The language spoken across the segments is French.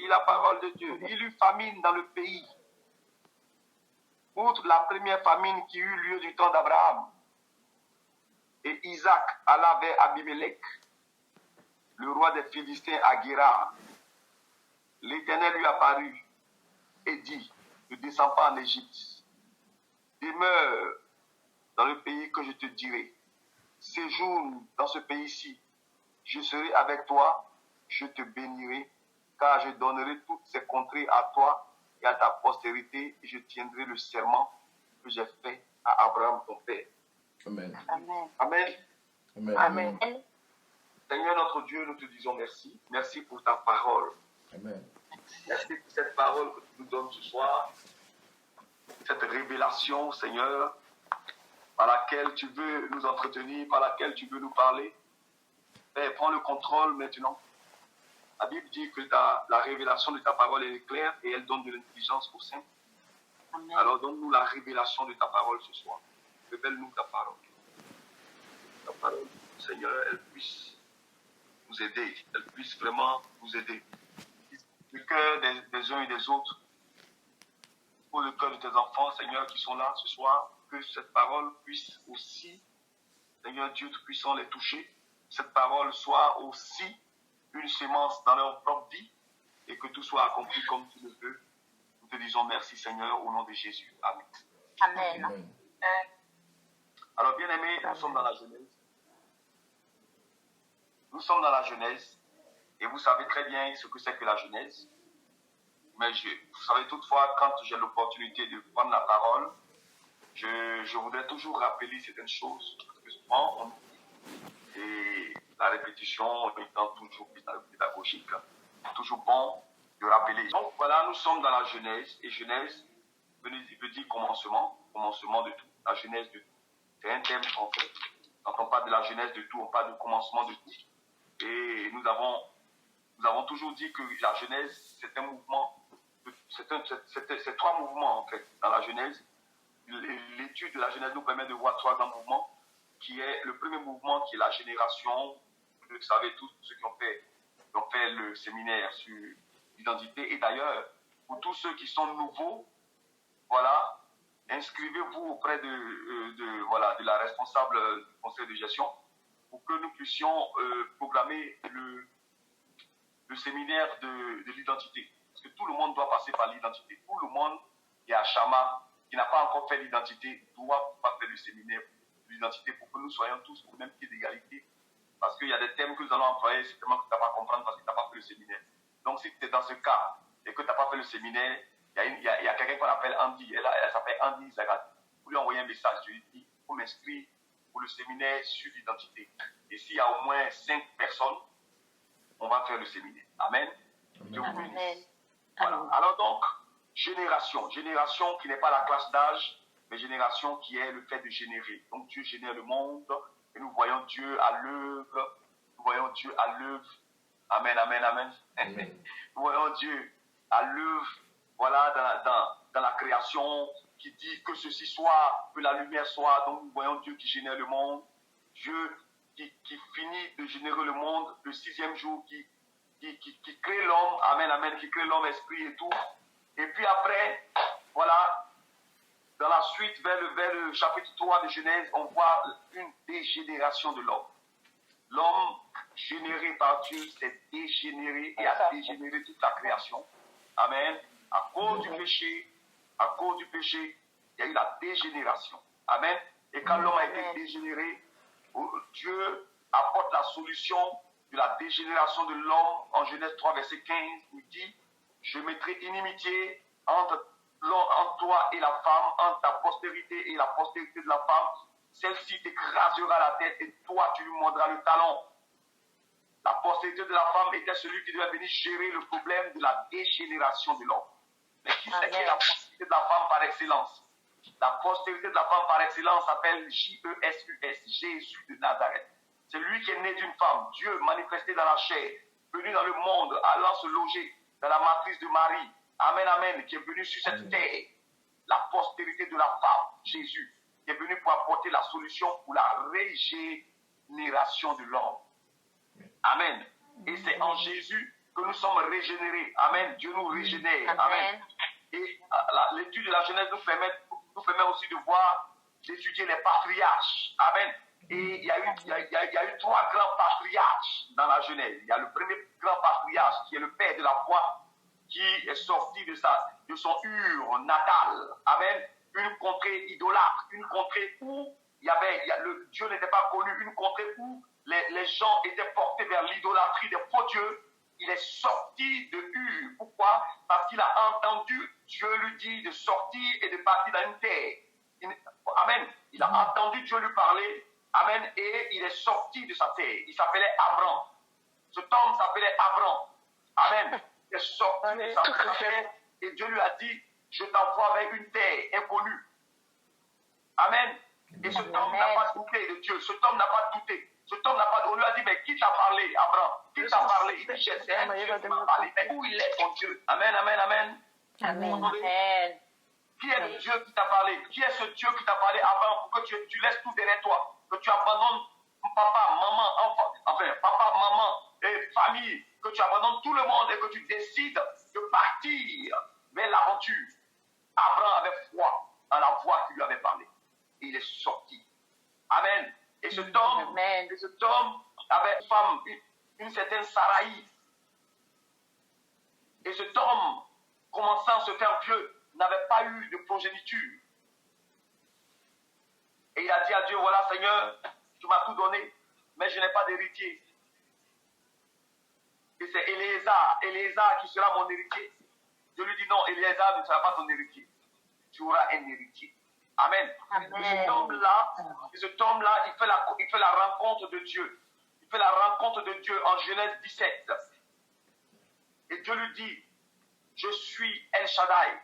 la parole de Dieu. Il y eut famine dans le pays. Outre la première famine qui eut lieu du temps d'Abraham. Et Isaac alla vers Abimelech, le roi des Philistins à Guérar. L'Éternel lui apparut et dit, ne descends pas en Égypte. Demeure dans le pays que je te dirai. Séjourne dans ce pays-ci. Je serai avec toi, je te bénirai, car je donnerai toutes ces contrées à toi et à ta postérité, et je tiendrai le serment que j'ai fait à Abraham ton père. Amen. Amen. Amen. Amen. Amen. Seigneur notre Dieu, nous te disons merci. Merci pour ta parole. Amen. Merci pour cette parole que tu nous donnes ce soir. Cette révélation, Seigneur, par laquelle tu veux nous entretenir, par laquelle tu veux nous parler. Père, prends le contrôle maintenant. La Bible dit que la révélation de ta parole est claire et elle donne de l'intelligence aux saints. Amen. Alors donne-nous la révélation de ta parole ce soir. Révèle-nous ta parole. Ta parole, Seigneur, elle puisse nous aider. Elle puisse vraiment nous aider. Le cœur des uns et des autres, pour le cœur de tes enfants, Seigneur, qui sont là ce soir, que cette parole puisse aussi, Seigneur Dieu Tout-Puissant, les toucher. Cette parole soit aussi une sémence dans leur propre vie et que tout soit accompli comme tu le veux. Nous te disons merci, Seigneur, au nom de Jésus. Amen. Amen. Amen. Alors, bien-aimés, nous sommes dans la Genèse. Nous sommes dans la Genèse et vous savez très bien ce que c'est que la Genèse. Mais vous savez toutefois, quand j'ai l'opportunité de prendre la parole, je voudrais toujours rappeler certaines choses. Parce que souvent, on oublie. Et la répétition étant toujours pédagogique, c'est toujours bon de rappeler. Donc voilà, nous sommes dans la Genèse. Et Genèse veut dire commencement de tout. La Genèse de tout. C'est un terme en fait. Quand on parle de la Genèse de tout, on parle du commencement de tout. Et nous avons toujours dit que la Genèse, c'est un mouvement. C'est trois mouvements en fait dans la Genèse. L'étude de la Genèse nous permet de voir trois grands mouvements, qui est le premier mouvement qui est la génération. Vous savez tous ceux qui ont fait le séminaire sur l'identité. Et d'ailleurs, pour tous ceux qui sont nouveaux, voilà, inscrivez-vous auprès de la responsable du conseil de gestion pour que nous puissions programmer le séminaire de l'identité. Parce que tout le monde doit passer par l'identité. Tout le monde qui est à Chama, qui n'a pas encore fait l'identité, doit pouvoir faire le séminaire de l'identité pour que nous soyons tous au même pied d'égalité. Parce qu'il y a des thèmes que nous allons employer, c'est tellement que tu n'as pas compris parce que tu n'as pas fait le séminaire. Donc si tu es dans ce cas et que tu n'as pas fait le séminaire, il y a quelqu'un qu'on appelle Andy. Elle s'appelle Andy Zagat. Vous lui envoyez un message, je lui dis, il faut m'inscrire pour le séminaire sur l'identité. Et s'il y a au moins 5 personnes, on va faire le séminaire. Amen. Dieu vous bénisse. Voilà. Alors donc, génération qui n'est pas la classe d'âge, mais génération qui est le fait de générer. Donc Dieu génère le monde et nous voyons Dieu à l'œuvre. Nous voyons Dieu à l'œuvre. Amen, amen, amen. Nous voyons Dieu à l'œuvre, voilà, dans la création qui dit que ceci soit, que la lumière soit. Donc nous voyons Dieu qui génère le monde. Dieu qui finit de générer le monde le 6e jour, qui crée l'homme, amen, amen, qui crée l'homme, esprit et tout. Et puis après, voilà, dans la suite, vers le chapitre 3 de Genèse, on voit une dégénération de l'homme. L'homme généré par Dieu s'est dégénéré et a dégénéré toute la création. Amen. À cause du péché, il y a eu la dégénération. Amen. Et quand l'homme a été dégénéré, Dieu apporte la solution de la dégénération de l'homme en Genèse 3, verset 15. Il dit, je mettrai inimitié entre toi et la femme, entre ta postérité et la postérité de la femme. Celle-ci t'écrasera la tête et toi tu lui mordras le talon. La postérité de la femme était celui qui devait venir gérer le problème de la dégénération de l'homme. Mais qui c'est qui est la postérité de la femme par excellence? La postérité de la femme par excellence s'appelle J-E-S-U-S, Jésus de Nazareth. C'est lui qui est né d'une femme, Dieu manifesté dans la chair, venu dans le monde, allant se loger dans la matrice de Marie. Amen, amen, qui est venu sur cette terre. La postérité de la femme, Jésus, qui est venu pour apporter la solution pour la régénération de l'homme. Amen. Et c'est en Jésus que nous sommes régénérés. Amen. Dieu nous régénère. Amen. Amen. Et l'étude de la Genèse nous permet aussi de voir, d'étudier les patriarches. Amen. Et il y a eu 3 grands patriarches dans la Genèse. Il y a le premier grand patriarche qui est le père de la foi, qui est sorti de son Ur natal. Amen. Une contrée idolâtre, une contrée où Dieu n'était pas connu, une contrée où les gens étaient portés vers l'idolâtrie des faux dieux. Il est sorti de Ur. Pourquoi? Parce qu'il a entendu Dieu lui dire de sortir et de partir dans une terre. Amen. Il a entendu Dieu lui parler. Amen. Et il est sorti de sa terre. Il s'appelait Abraham. Cet homme s'appelait Abraham. Amen. Il est sorti de sa terre et Dieu lui a dit, je t'envoie vers une terre inconnue. Amen. Et cet homme n'a pas douté de Dieu. Cet homme n'a pas douté. Cet homme n'a pas douté. On lui a dit, mais qui t'a parlé, Abraham? Qui t'a parlé? Il dit, c'est un Dieu qui m'a parlé. Mais où il est ton Dieu? Amen, amen, amen. Amen. Qui est le Dieu qui t'a parlé? Qui est ce Dieu qui t'a parlé, Abraham, pour que tu laisses tout derrière toi? Que tu abandonnes papa, maman, papa, maman et famille, que tu abandonnes tout le monde et que tu décides de partir vers l'aventure. Abraham avait foi dans la voix qui lui avait parlé. Et il est sorti. Amen. Et cet homme avait une femme, une certaine Saraï. Et cet homme, commençant à se faire vieux, n'avait pas eu de progéniture. Et il a dit à Dieu, voilà Seigneur, tu m'as tout donné, mais je n'ai pas d'héritier. Et c'est Éléazar qui sera mon héritier. Je lui dis non, Éléazar ne sera pas ton héritier. Tu auras un héritier. Amen. Et cet homme-là, il fait la rencontre de Dieu. Il fait la rencontre de Dieu en Genèse 17. Et Dieu lui dit, je suis El Shaddai.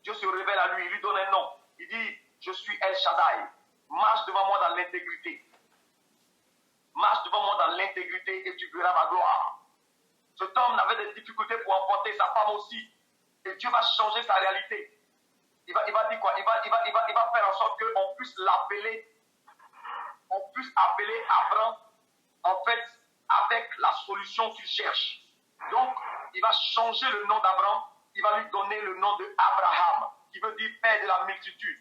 Dieu se révèle à lui, il lui donne un nom. Il dit, je suis El Shaddai. Marche devant moi dans l'intégrité. Marche devant moi dans l'intégrité et tu verras ma gloire. Cet homme avait des difficultés pour emporter sa femme aussi. Et Dieu va changer sa réalité. Il va dire quoi? Il va faire en sorte qu'on puisse l'appeler, Abraham, en fait, avec la solution qu'il cherche. Donc, il va changer le nom d'Abraham, il va lui donner le nom de Abraham, qui veut dire père de la multitude.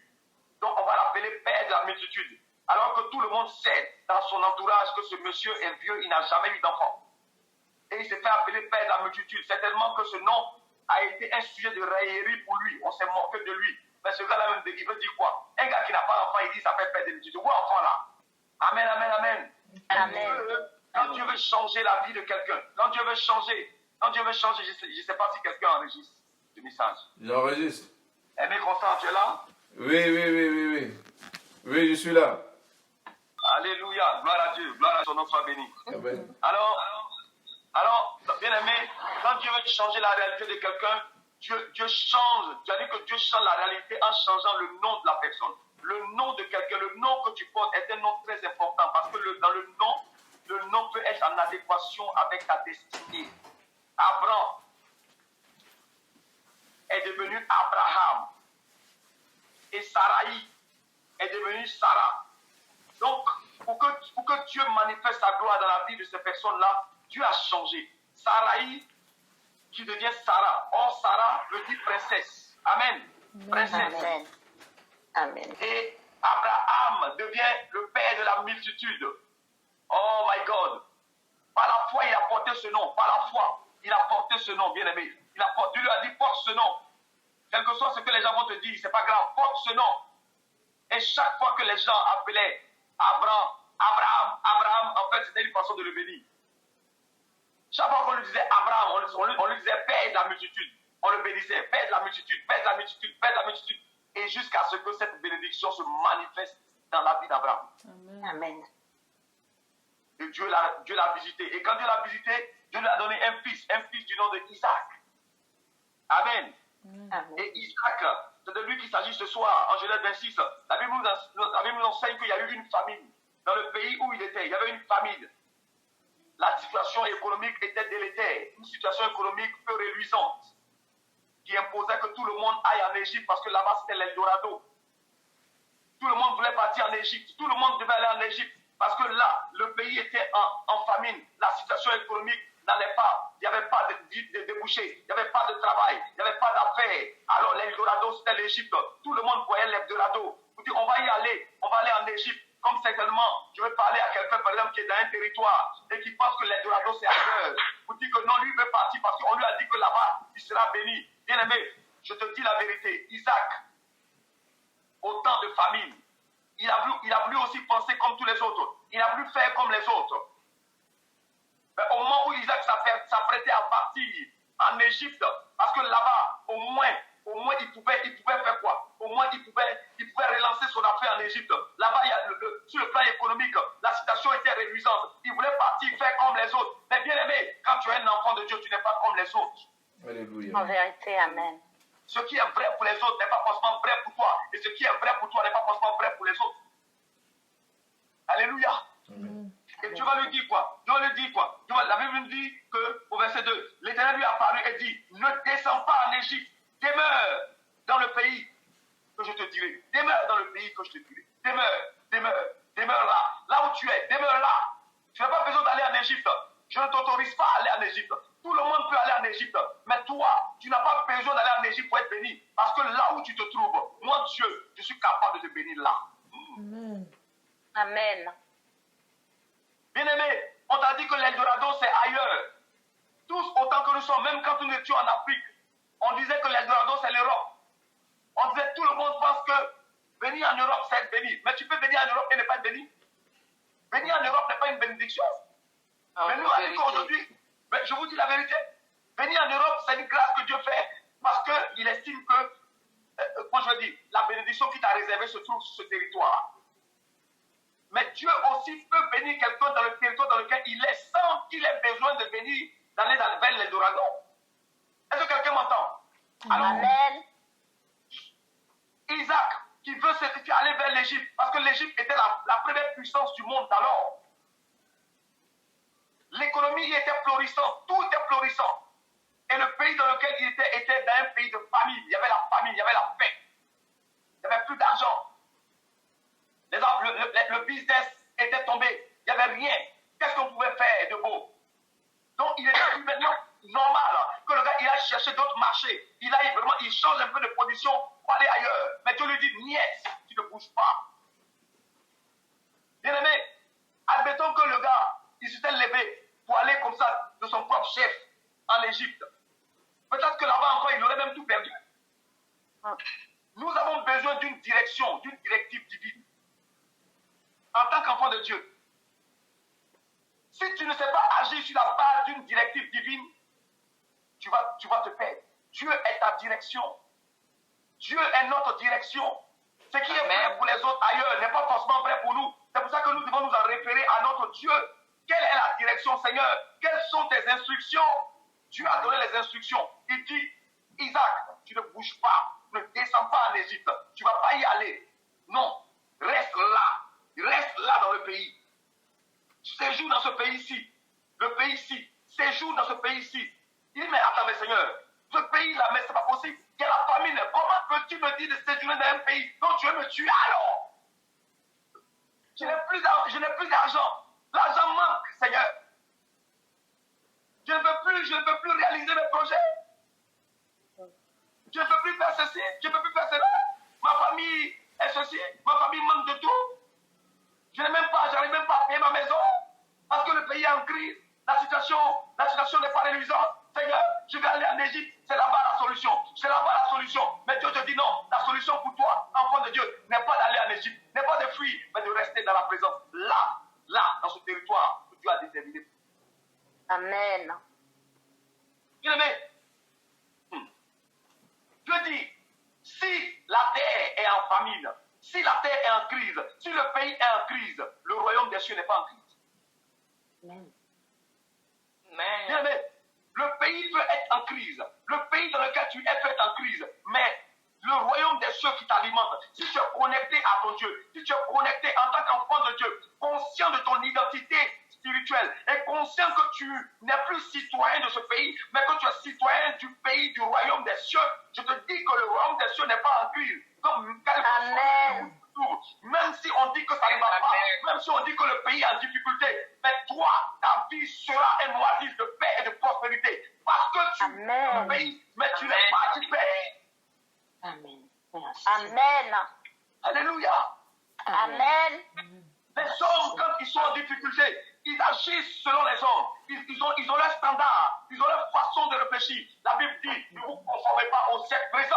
Donc, on va l'appeler père de la multitude. Alors que tout le monde sait dans son entourage que ce monsieur est vieux, il n'a jamais eu d'enfant. Et il s'est fait appeler père de la multitude. Certainement que ce nom a été un sujet de raillerie pour lui. On s'est moqué de lui. Mais ce gars-là même, il veut dire quoi? Un gars qui n'a pas d'enfant, il dit ça fait père de la multitude. Où enfant là? Amen, amen, amen. Amen. Quand Dieu veut changer la vie de quelqu'un, quand Dieu veut changer, je ne sais pas si quelqu'un enregistre ce message. J'enregistre. Aimé Constant, tu es là? Oui. Oui, je suis là. Alléluia, gloire à Dieu, gloire à son nom soit béni. Amen. Alors, bien aimé, quand Dieu veut changer la réalité de quelqu'un, Dieu change. Tu as dit que Dieu change la réalité en changeant le nom de la personne. Le nom de quelqu'un, le nom que tu portes est un nom très important parce que dans le nom peut être en adéquation avec ta destinée. Abraham est devenu Abraham et Saraï est devenue Sarah. Donc, pour que Dieu manifeste sa gloire dans la vie de ces personnes-là, Dieu a changé. Saraï qui devient Sarah. Or, Sarah veut dire princesse. Amen. Princesse. Amen. Amen. Et Abraham devient le père de la multitude. Oh my God. Par la foi, il a porté ce nom. Par la foi, il a porté ce nom, bien-aimé. Dieu lui a dit, porte ce nom. Quel que soit ce que les gens vont te dire, c'est pas grave, porte ce nom. Et chaque fois que les gens appelaient Abraham, en fait, c'était une façon de le bénir. Chaque fois qu'on lui disait Abraham, on lui disait père de la multitude. On le bénissait, père de la multitude, père de la multitude, père de la multitude. Et jusqu'à ce que cette bénédiction se manifeste dans la vie d'Abraham. Amen. Et Dieu l'a visité. Et quand Dieu l'a visité, Dieu lui a donné un fils du nom de Isaac. Amen. Amen. Et Isaac, c'est de lui qu'il s'agit ce soir, en Genèse 26. La Bible nous enseigne qu'il y a eu une famine. Dans le pays où il était, il y avait une famine. La situation économique était délétère, une situation économique peu reluisante, qui imposait que tout le monde aille en Égypte parce que là-bas c'était l'Eldorado. Tout le monde voulait partir en Égypte, tout le monde devait aller en Égypte parce que là, le pays était en famine, la situation économique n'allait pas. Il n'y avait pas de débouchés, il n'y avait pas de travail, il n'y avait pas d'affaires. Alors l'Eldorado, c'était l'Égypte. Tout le monde voyait l'Eldorado. Vous dites, on va y aller, on va aller en Égypte. Comme certainement, je vais parler à quelqu'un, par exemple, qui est dans un territoire et qui pense que l'Eldorado, c'est ailleurs. Vous dites que non, lui veut partir parce qu'on lui a dit que là-bas, il sera béni. Bien aimé, je te dis la vérité. Isaac, au temps de famine, il a voulu aussi penser comme tous les autres. Il a voulu faire comme les autres. Mais au moment où Isaac s'apprêtait à partir en Égypte, parce que là-bas, au moins, il pouvait faire quoi? Au moins, il pouvait relancer son affaire en Égypte. Là-bas, sur le plan économique, la situation était réduisante. Il voulait partir faire comme les autres. Mais bien aimé, quand tu es un enfant de Dieu, tu n'es pas comme les autres. Alléluia. En vérité, amen. Ce qui est vrai pour les autres n'est pas forcément vrai pour toi. Et ce qui est vrai pour toi n'est pas forcément vrai pour les autres. Alléluia. Amen. Et tu vas lui dire quoi? Tu vas lui dire quoi? La Bible nous dit qu'au verset 2, l'Éternel lui a parlé et dit, ne descends pas en Égypte, demeure dans le pays que je te dirai. Demeure dans le pays que je te dirai. Demeure là. Là où tu es, demeure là. Tu n'as pas besoin d'aller en Égypte. Je ne t'autorise pas à aller en Égypte. Tout le monde peut aller en Égypte. Mais toi, tu n'as pas besoin d'aller en Égypte pour être béni. Parce que là où tu te trouves, moi, Dieu, je suis capable de te bénir là. Amen. Amen. Bien-aimé, on t'a dit que l'Eldorado, c'est ailleurs. Tous autant que nous sommes, même quand nous étions en Afrique, on disait que l'Eldorado, c'est l'Europe. On disait, tout le monde pense que venir en Europe, c'est être béni. Mais tu peux venir en Europe et ne pas être béni. Venir en Europe n'est pas une bénédiction. Mais nous, aujourd'hui, je vous dis la vérité, venir en Europe, c'est une grâce que Dieu fait parce qu'il estime que, moi je dis, la bénédiction qui t'a réservée se trouve sur ce territoire. Mais Dieu aussi peut bénir quelqu'un dans le territoire dans lequel il est sans qu'il ait besoin de venir vers l'Eldorado. Est-ce que quelqu'un m'entend? Alors, Amen. Isaac, qui veut aller vers l'Égypte, parce que l'Égypte était la première puissance du monde alors. L'économie était florissante, tout était florissant. Et le pays dans lequel il était dans un pays de famine. Il y avait la famine, il y avait la faim. Il n'y avait plus d'argent. Le business était tombé. Il n'y avait rien. Qu'est-ce qu'on pouvait faire de beau? Donc, il était maintenant normal que le gars, il a cherché d'autres marchés. Il change un peu de position pour aller ailleurs. Mais Dieu lui dit, niet, tu ne bouges pas. Bien aimé, admettons que le gars, il s'était levé pour aller comme ça de son propre chef en Égypte. Peut-être que là-bas encore, il aurait même tout perdu. Nous avons besoin d'une direction, d'une directive divine. En tant qu'enfant de Dieu. Si tu ne sais pas agir sur la base d'une directive divine, tu vas te perdre. Dieu est ta direction. Dieu est notre direction. Ce qui est vrai pour les autres ailleurs n'est pas forcément vrai pour nous. C'est pour ça que nous devons nous en référer à notre Dieu. Quelle est la direction, Seigneur? Quelles sont tes instructions? Dieu a donné les instructions. Il dit, Isaac, tu ne bouges pas. Ne descends pas en Égypte. Tu ne vas pas y aller. Non. Reste là. Reste là dans le pays. Séjourne dans ce pays-ci. Le pays-ci. Séjourne dans ce pays-ci. Il dit, mais attends, mais Seigneur, ce pays-là, mais c'est pas possible. Il y a la famine. Comment peux-tu me dire de séjourner dans un pays dont tu veux me tuer alors? Je n'ai plus d'argent. L'argent manque, Seigneur. Je ne peux plus réaliser mes projets. Je ne peux plus faire ceci, je ne peux plus faire cela. Ma famille est ceci, ma famille manque de tout. J'arrive même pas à payer ma maison parce que le pays est en crise. La situation n'est pas réluisante. Seigneur, je vais aller en Égypte, c'est là-bas la solution. C'est là-bas la solution. Mais Dieu te dit non, la solution pour toi, enfant de Dieu, n'est pas d'aller en Égypte, n'est pas de fuir, mais de rester dans la présence. Là, dans ce territoire que Dieu a déterminé. Amen. Bien aimé, Dieu dit, si la terre est en famine, si la terre est en crise, si le pays est en crise, le royaume des cieux n'est pas en crise. Amen. Bien aimé, le pays peut être en crise. Le pays dans lequel tu es peut être en crise. Mais le royaume des cieux qui t'alimente, si tu es connecté à ton Dieu, si tu es connecté en tant qu'enfant de Dieu, conscient de ton identité spirituel, et conscient que tu n'es plus citoyen de ce pays, mais que tu es citoyen du pays, du royaume des cieux, je te dis que le royaume des cieux n'est pas en cuir. Comme Amen. même si on dit que ça ne va pas, même si on dit que le pays est en difficulté, mais toi, ta vie sera un oasis de paix et de prospérité. Parce que tu es Amen. au pays, mais tu n'es pas du pays. Amen. Amen. Alléluia. Amen. Les hommes, quand ils sont en difficulté, ils agissent selon les hommes. Ils ont leur standard, ils ont leur façon de réfléchir. La Bible dit, ne vous conformez pas au siècle présent.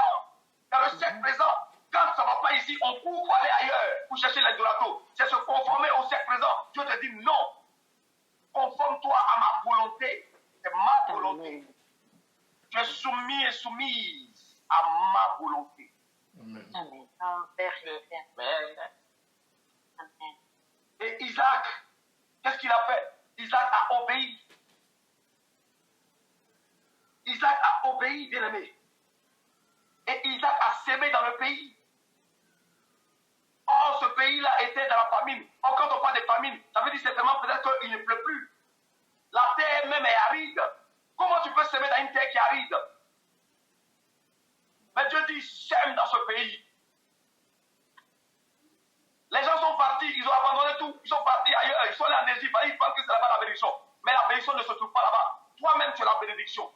Dans le siècle présent, quand ça ne va pas ici, on court pour aller ailleurs, pour chercher l'idolato. C'est se conformer au siècle présent. Dieu te dit non. Conforme-toi à ma volonté. C'est ma volonté. Tu es soumis et soumise à ma volonté. Amen. Amen. Oh, Père, Amen. Amen. Et Isaac, qu'est-ce qu'il a fait? Isaac a obéi. Isaac a obéi, bien-aimé. Et Isaac a sémé dans le pays. Or, ce pays-là était dans la famine. Or, quand on parle de famine, ça veut dire certainement peut-être qu'il ne pleut plus. La terre même est aride. Comment tu peux s'aimer dans une terre qui est aride? Mais Dieu dit, sème dans ce pays. Les gens sont partis, ils ont abandonné tout, ils sont partis ailleurs, ils sont allés en Égypte, ils pensent que c'est là-bas la bénédiction. Mais la bénédiction ne se trouve pas là-bas. Toi-même, tu es la bénédiction.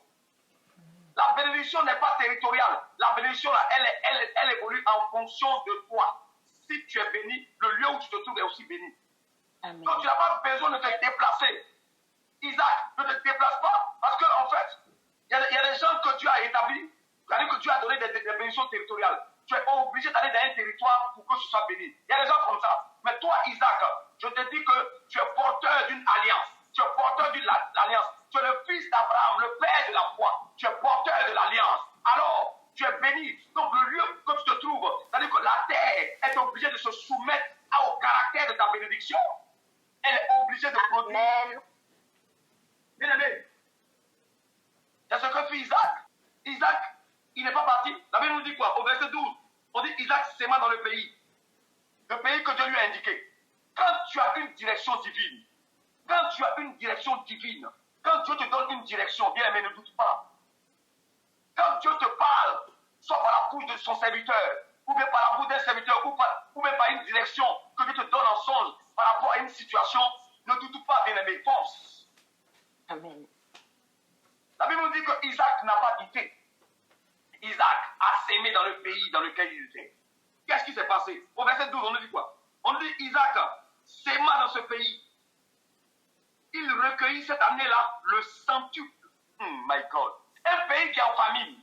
La bénédiction n'est pas territoriale. La bénédiction, là, elle évolue en fonction de toi. Si tu es béni, le lieu où tu te trouves est aussi béni. Amen. Donc, tu n'as pas besoin de te déplacer. Isaac, ne te déplace pas, parce qu'en fait, il y a des gens que Dieu a établis, c'est-à-dire que Dieu a donné des bénédictions territoriales. Tu es obligé d'aller dans un territoire pour que tu sois béni. Il y a des gens comme ça. Mais toi, Isaac, je te dis que tu es porteur d'une alliance. Tu es porteur d'une alliance. Tu es le fils d'Abraham, le père de la foi. Tu es porteur de l'alliance. Alors, tu es béni. Donc, le lieu que tu te trouves, c'est-à-dire que la terre est obligée de se soumettre au caractère de ta bénédiction. Elle est obligée de produire. Amen. Bien aimé, c'est ce que fit Isaac. Isaac, il n'est pas parti. La Bible nous dit quoi? Au verset 12, on dit Isaac s'aima dans le pays que Dieu lui a indiqué. Quand tu as une direction divine, quand Dieu te donne une direction, bien aimé, ne doute pas. Quand Dieu te parle, soit par la bouche de son serviteur, ou bien par la bouche d'un serviteur, ou bien par une direction que Dieu te donne en songe par rapport à une situation, ne doute pas, bien aimé, pense. Amen. La Bible nous dit que Isaac n'a pas douté. Isaac a sémé dans le pays dans lequel il était. Qu'est-ce qui s'est passé? Au verset 12, on nous dit quoi? On nous dit Isaac séma dans ce pays. Il recueillit cette année-là le centuple. My God. Un pays qui est en famine.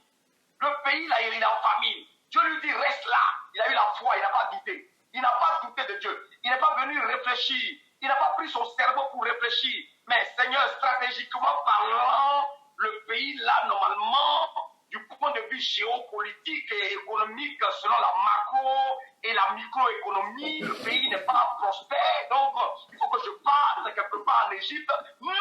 Le pays là, il est en famine. Dieu lui dit reste là. Il a eu la foi, il n'a pas douté. Il n'a pas douté de Dieu. Il n'est pas venu réfléchir. Il n'a pas pris son cerveau pour réfléchir. Mais Seigneur, stratégiquement parlant, le pays là, normalement, du point de vue géopolitique et économique, selon la macro et la microéconomie, le pays n'est pas prospère. Donc, il faut que je parte quelque part en Égypte. Non!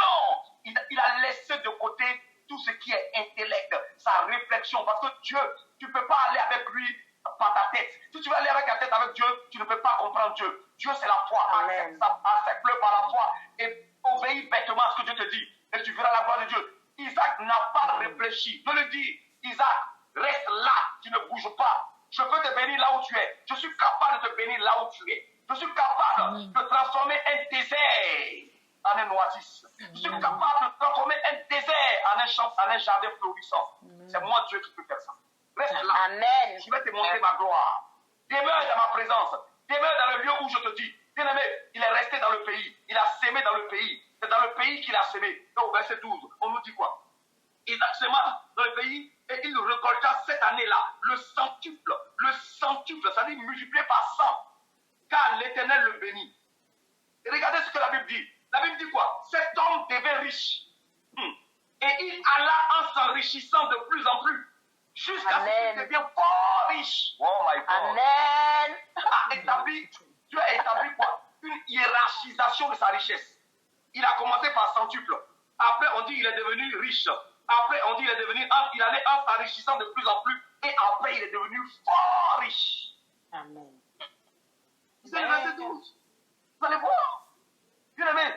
Il a laissé de côté tout ce qui est intellect, sa réflexion. Parce que Dieu, tu ne peux pas aller avec lui par ta tête. Si tu veux aller avec ta tête avec Dieu, tu ne peux pas comprendre Dieu. Dieu, c'est la foi. Accepte-le par la foi et obéis bêtement à ce que Dieu te dit. Et tu verras la gloire de Dieu. Isaac n'a pas réfléchi. Dieu lui dit, Isaac, reste là, tu ne bouges pas. Je peux te bénir là où tu es. Je suis capable de te bénir là où tu es. Je suis capable de transformer un désert en un oasis. Je suis capable de transformer un désert en un jardin florissant. C'est moi Dieu qui peux faire ça. Reste là. Amen. Je vais te montrer ma gloire. Demeure dans ma présence. Demeure dans le lieu où je te dis. Bien-aimé, il est resté dans le pays. Il a sémé dans le pays. C'est dans le pays qu'il a sémé. Donc, verset 12, on nous dit quoi? Isaac séma dans le pays et il récolta cette année-là le centuple. Le centuple, ça veut dire multiplié par 100. Car l'Éternel le bénit. Et regardez ce que la Bible dit. La Bible dit quoi? Cet homme devint riche. Et il alla en s'enrichissant de plus en plus. Jusqu'à ce qu'il devienne fort riche. Oh my God. Amen. Dieu a établi quoi? Une hiérarchisation de sa richesse. Il a commencé par centuple. Après, on dit qu'il est devenu riche. Après, on dit qu'il est devenu, il allait en s'enrichissant de plus en plus. Et après, il est devenu fort riche. Amen. C'est le verset 12. Vous allez voir. Bien aimé.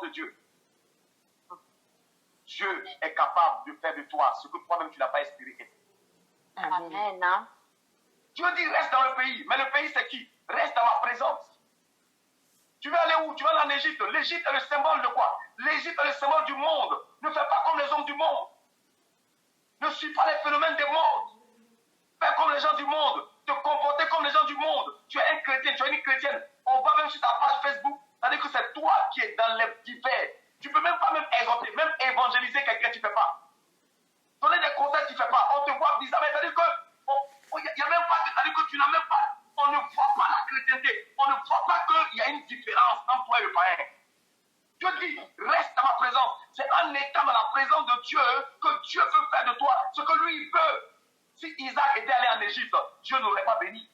présence de Dieu, Dieu est capable de faire de toi ce que toi-même tu n'as pas espéré être. Amen. Hein? Dieu dit reste dans le pays. Mais le pays c'est qui? Reste dans ma présence. Tu veux aller où? Tu veux aller en Égypte. L'Égypte est le symbole de quoi? L'Égypte est le symbole du monde. Ne fais pas comme les hommes du monde. Ne suis pas les phénomènes des mondes. Fais comme les gens du monde. Te comporter comme les gens du monde. Tu es un chrétien, tu es une chrétienne. On va même sur ta page Facebook. C'est-à-dire que c'est toi qui es dans les divers. Tu ne peux même pas même exhorter, même évangéliser quelqu'un, tu ne fais pas. Donner des conseils, tu ne fais pas. On te voit bizarre. C'est-à-dire que il n'y a même pas, c'est-à-dire que tu n'as même pas, on ne voit pas la chrétienté. On ne voit pas qu'il y a une différence entre toi et le païen. Dieu dit, reste dans ma présence. C'est en étant dans la présence de Dieu que Dieu veut faire de toi ce que lui il veut. Si Isaac était allé en Égypte, Dieu n'aurait pas béni.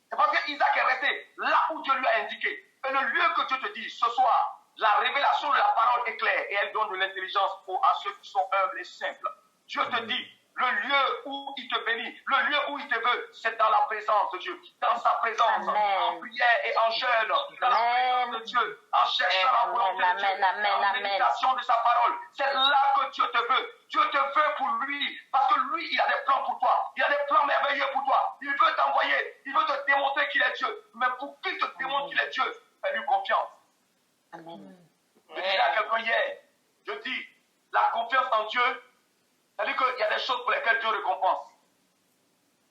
C'est parce que Isaac est resté là où Dieu lui a indiqué. Et le lieu que Dieu te dit, ce soir, la révélation de la parole est claire et elle donne de l'intelligence à ceux qui sont humbles et simples. Dieu te dit, le lieu où il te bénit, le lieu où il te veut, c'est dans la présence de Dieu. Dans sa présence, en prière et en jeûne, dans la présence de Dieu, en cherchant la volonté de Dieu, en méditation de sa parole. C'est là que Dieu te veut. Dieu te veut pour lui, parce que lui, il a des plans pour toi. Il a des plans merveilleux pour toi. Il veut t'envoyer, il veut te démontrer qu'il est Dieu. Mais pour qu'il te démontre qu'il est Dieu, fais-lui confiance. Amen. Je disais à quelqu'un hier, je dis, la confiance en Dieu, c'est-à-dire qu'il y a des choses pour lesquelles Dieu récompense.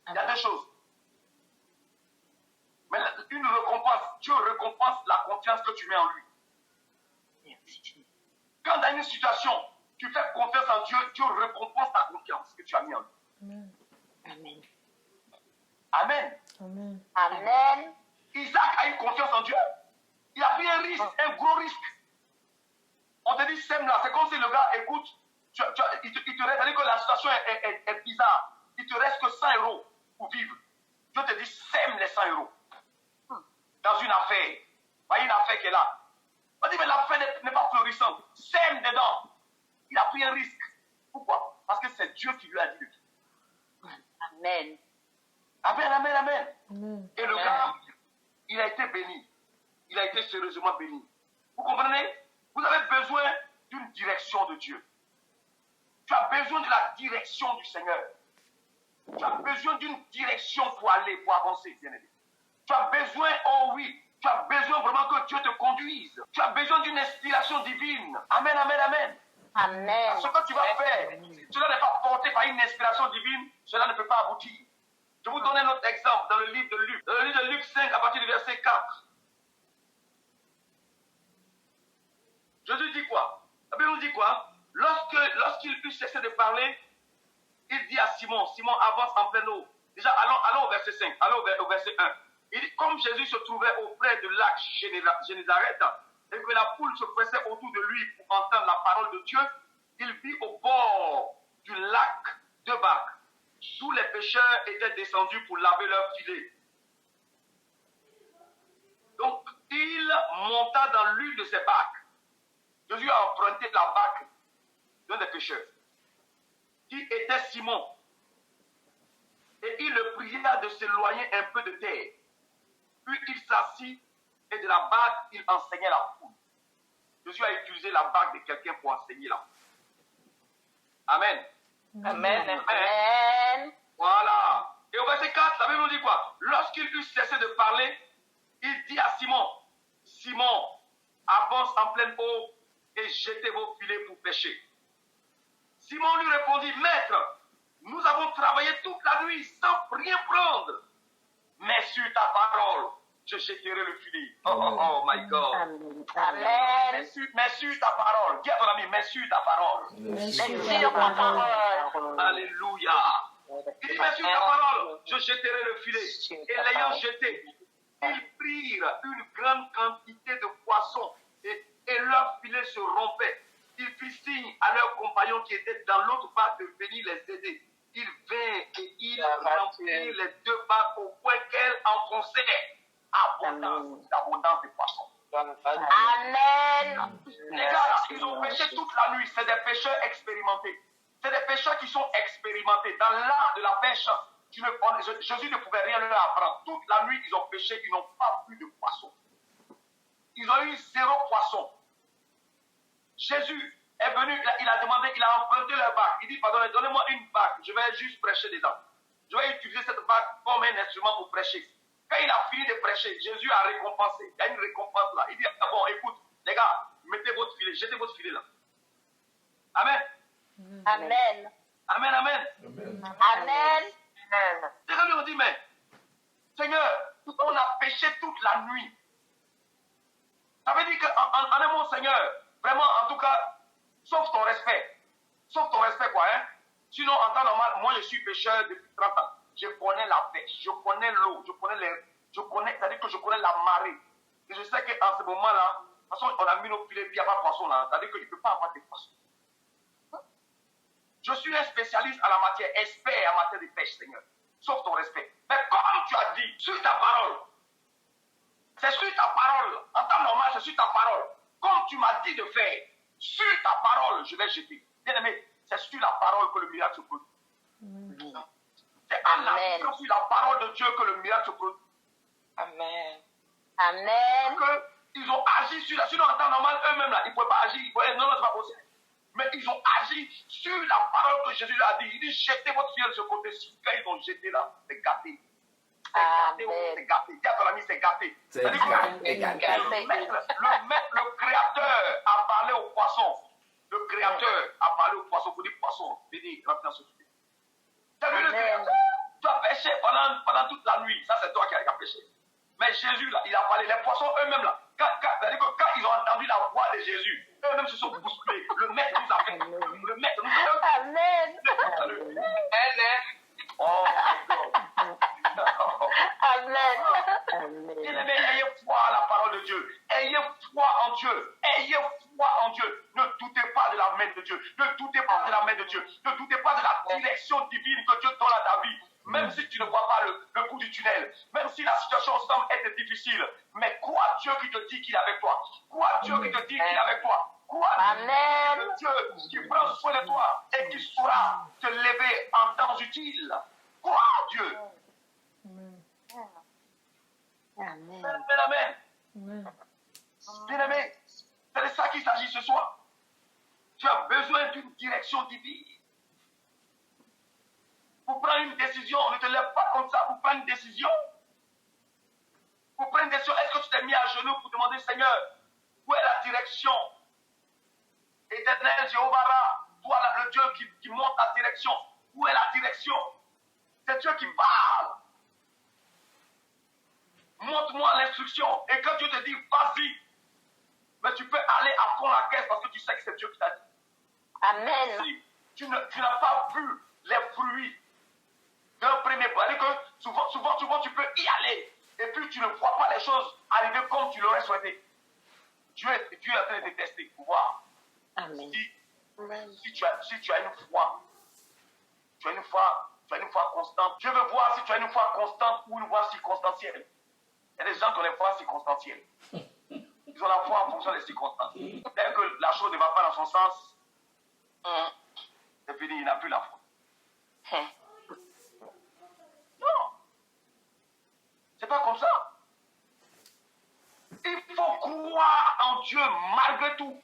Il y a des choses. Mais une récompense, Dieu récompense la confiance que tu mets en lui. Merci. Quand dans une situation, tu fais confiance en Dieu, Dieu récompense ta confiance que tu as mis en lui. Amen. Amen. Amen. Amen. Isaac a eu confiance en Dieu. Il a pris un risque, un gros risque. On te dit, sème là, c'est comme si le gars écoute, il te reste, c'est-à-dire que la situation est bizarre. Il te reste que 100 euros pour vivre. Dieu te dit, sème les 100 euros. Dans une affaire. Voyez une affaire qui est là. On dit, mais l'affaire n'est pas florissante. Sème dedans. Il a pris un risque. Pourquoi? Parce que c'est Dieu qui lui a dit de tout. Amen. Amen, amen, amen. Amen. Et le gars, il a été béni. Il a été sérieusement béni. Vous comprenez? Vous avez besoin d'une direction de Dieu. Tu as besoin de la direction du Seigneur. Tu as besoin d'une direction pour aller, pour avancer, bien-aimé. Tu as besoin, oh oui, tu as besoin vraiment que Dieu te conduise. Tu as besoin d'une inspiration divine. Amen, amen, amen. Amen. Ce que tu vas faire, si cela n'est pas porté par une inspiration divine, cela ne peut pas aboutir. Je vous donne un autre exemple dans le livre de Luc. Dans le livre de Luc 5, à partir du verset 4. Jésus dit quoi? La Bible nous dit quoi? Lorsqu'il eut cessé de parler, il dit à Simon, Simon avance en pleine eau. Déjà, allons au verset 5, allons au verset 1. Il dit, comme Jésus se trouvait auprès de lac Génézareth, et que la foule se pressait autour de lui pour entendre la parole de Dieu, il vit au bord du lac deux barques. Tous les pêcheurs étaient descendus pour laver leurs filets. Donc, il monta dans l'une de ces barques. Jésus a emprunté la barque d'un des pêcheurs, qui était Simon. Et il le pria de s'éloigner un peu de terre. Puis il s'assit et de la barque, il enseignait la foule. Jésus a utilisé la barque de quelqu'un pour enseigner la foule. Amen. Amen. Amen. Voilà. Et au verset 4, la Bible nous dit quoi? Lorsqu'il eut cessé de parler, il dit à Simon, Simon, avance en pleine eau et jetez vos filets pour pêcher. Simon lui répondit, Maître, nous avons travaillé toute la nuit sans rien prendre. Mais sur ta parole, je jetterai le filet. Oh my God. Amen. Mais sur ta parole. Dis à ton ami, mais sur ta parole. Mais Sur sur ta ta parole. parole. Alléluia. Il dit, mais sur ta parole, je jetterai le filet. Et l'ayant jeté, ils prirent une grande quantité de poissons et leur filet se rompait. Ils firent signe à leurs compagnons qui étaient dans l'autre barque de venir les aider. Ils vinrent et ils remplirent les deux barques au point qu'elles enfonçaient d'abondance de poissons. Amen. Les gars, là, ils ont pêché toute la nuit. C'est des pêcheurs expérimentés. C'est des pêcheurs qui sont expérimentés. Dans l'art de la pêche, Jésus ne pouvait rien leur apprendre. Toute la nuit, ils ont pêché, ils n'ont pas plus de poissons. Ils ont eu 0 poisson. Jésus est venu, il a demandé, il a emprunté leur bague. Il dit, pardon, donnez-moi une bague, je vais juste prêcher dedans. Je vais utiliser cette bague comme un instrument pour prêcher. Quand il a fini de prêcher, Jésus a récompensé. Il y a une récompense là. Il dit, ah bon, écoute, les gars, mettez votre filet, jetez votre filet là. Amen. Amen. Amen, amen. Amen. Amen. Les gens lui ont dit, mais, Seigneur, on a péché toute la nuit. Ça veut dire qu'en un mot, Seigneur, vraiment, en tout cas, sauf ton respect. Sauf ton respect, quoi, hein. Sinon, en temps normal, moi, je suis pécheur depuis 30 ans. Je connais la pêche, je connais l'eau, c'est-à-dire que je connais la marée. Et je sais qu'en ce moment-là, de toute façon, on a mis nos filets, puis il n'y a pas de poisson là. C'est-à-dire qu'il ne peut pas avoir de poissons. Je suis un spécialiste en la matière, expert en matière de pêche, Seigneur. Sauf ton respect. Mais comme tu as dit, sur ta parole, c'est sur ta parole, en temps normal, c'est sur ta parole. Comme tu m'as dit de faire, sur ta parole, je vais jeter. Bien aimé, c'est sur la parole que le miracle se produit. C'est en appuyant sur la parole de Dieu que le miracle se produit. Amen. Amen. Ils ont agi sur la... Sinon, en temps normal, eux-mêmes, là, ils ne pouvaient pas agir. Non, non, c'est pas possible. Mais ils ont agi sur la parole que Jésus leur a dit. Il dit, jetez votre fiel de ce côté. Quand ils ont jeté là, c'est gâté. C'est gâté. Dis à ton ami, c'est gâté. C'est gâté. Le Créateur a parlé au poisson. Le Créateur a parlé au poisson. Il faut dire poisson. Il dit, rentre dans ce filet. C'est lui le Créateur. Tu as péché pendant toute la nuit. Ça, c'est toi qui as péché. Mais Jésus, là, il a parlé. Les poissons eux-mêmes, là, quand ils ont entendu la voix de Jésus, eux-mêmes se sont bousculés. Le maître nous a fait. Le maître nous a fait. Amen. Amen. Oh, Amen. Bien-aimés, ayez foi à la parole de Dieu. Ayez foi en Dieu. Ayez foi en Dieu. Ne doutez pas de la main de Dieu. Ne doutez pas de la main de Dieu. Ne doutez pas de la direction divine que Dieu donne à ta vie. Même si tu ne vois pas le bout du tunnel. Même si la situation semble être difficile. Mais crois Dieu qui te dit qu'il est avec toi. Crois Dieu qui te dit qu'il est avec toi. Crois Dieu qui prend soin de toi et qui saura te lever en temps utile. Crois Dieu. Amen. Amen. Bien-aimé, c'est de ça qu'il s'agit ce soir. Tu as besoin d'une direction divine. Pour prendre une décision, ne te lève pas comme ça pour prendre une décision. Pour prendre une décision, est-ce que tu t'es mis à genoux pour demander, Seigneur, où est la direction? Éternel Jéhovah, toi le Dieu qui montre la direction. Où est la direction? C'est Dieu qui parle. Montre-moi l'instruction. Et quand Dieu te dit, vas-y, mais tu peux aller à fond la caisse parce que tu sais que c'est Dieu qui t'a dit. Amen. Si tu n'as pas vu les fruits d'un premier pas, c'est-à-dire que souvent tu peux y aller et puis tu ne vois pas les choses arriver comme tu l'aurais souhaité. Dieu est en train de te tester pour voir. Amen. Si tu as une foi, tu as une foi constante. Je veux voir si tu as une foi constante ou une foi circonstancielle. Il y a des gens qui ont des foi circonstancielles. Ils ont la foi en fonction des circonstances. Dès que la chose ne va pas dans son sens, c'est fini, il n'a plus la foi. Non. C'est pas comme ça. Il faut croire en Dieu malgré tout.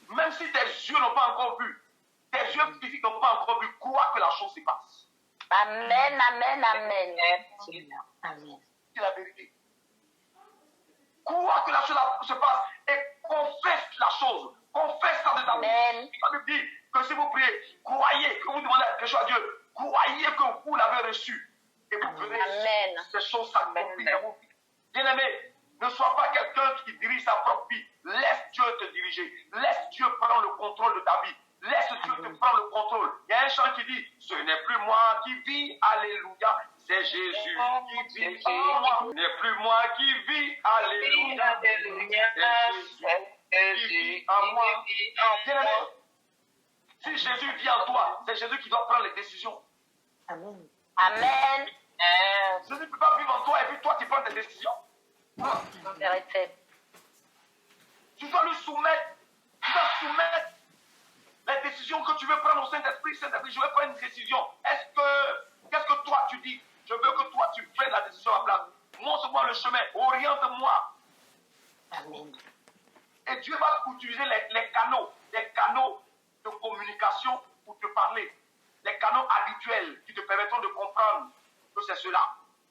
Même si tes yeux n'ont pas encore vu, tes yeux physiques n'ont pas encore vu, crois que la chose se passe. Amen, amen, amen. Amen. C'est la vérité. Crois que la chose se passe et confesse la chose. Confesse ça de ta bouche. La Bible dit que si vous priez, croyez, que vous demandez quelque chose à Dieu, croyez que vous l'avez reçu. Et vous verrez ces choses s'accomplir dans vos vies. Bien-aimé, ne sois pas quelqu'un qui dirige sa propre vie. Laisse Dieu te diriger. Laisse Dieu prendre le contrôle de ta vie. Laisse Dieu te prendre le contrôle. Il y a un chant qui dit, ce n'est plus moi qui vis, alléluia. C'est Jésus qui vit en moi. Ce n'est plus moi qui vis, alléluia. C'est Jésus qui vit en moi. Bien-aimé, si Jésus vit en toi, c'est Jésus qui doit prendre les décisions. Amen. Amen. Jésus ne peut pas vivre en toi et puis toi tu prends des décisions. Vérité. Tu dois lui soumettre. Tu dois soumettre les décisions que tu veux prendre au Saint-Esprit. Saint-Esprit, je veux prendre une décision. Qu'est-ce que toi tu dis? Je veux que toi tu prennes la décision à place. Montre-moi le chemin. Oriente-moi. Amen. Et Dieu va utiliser les canaux de communication pour te parler. Les canaux habituels qui te permettront de comprendre que c'est cela.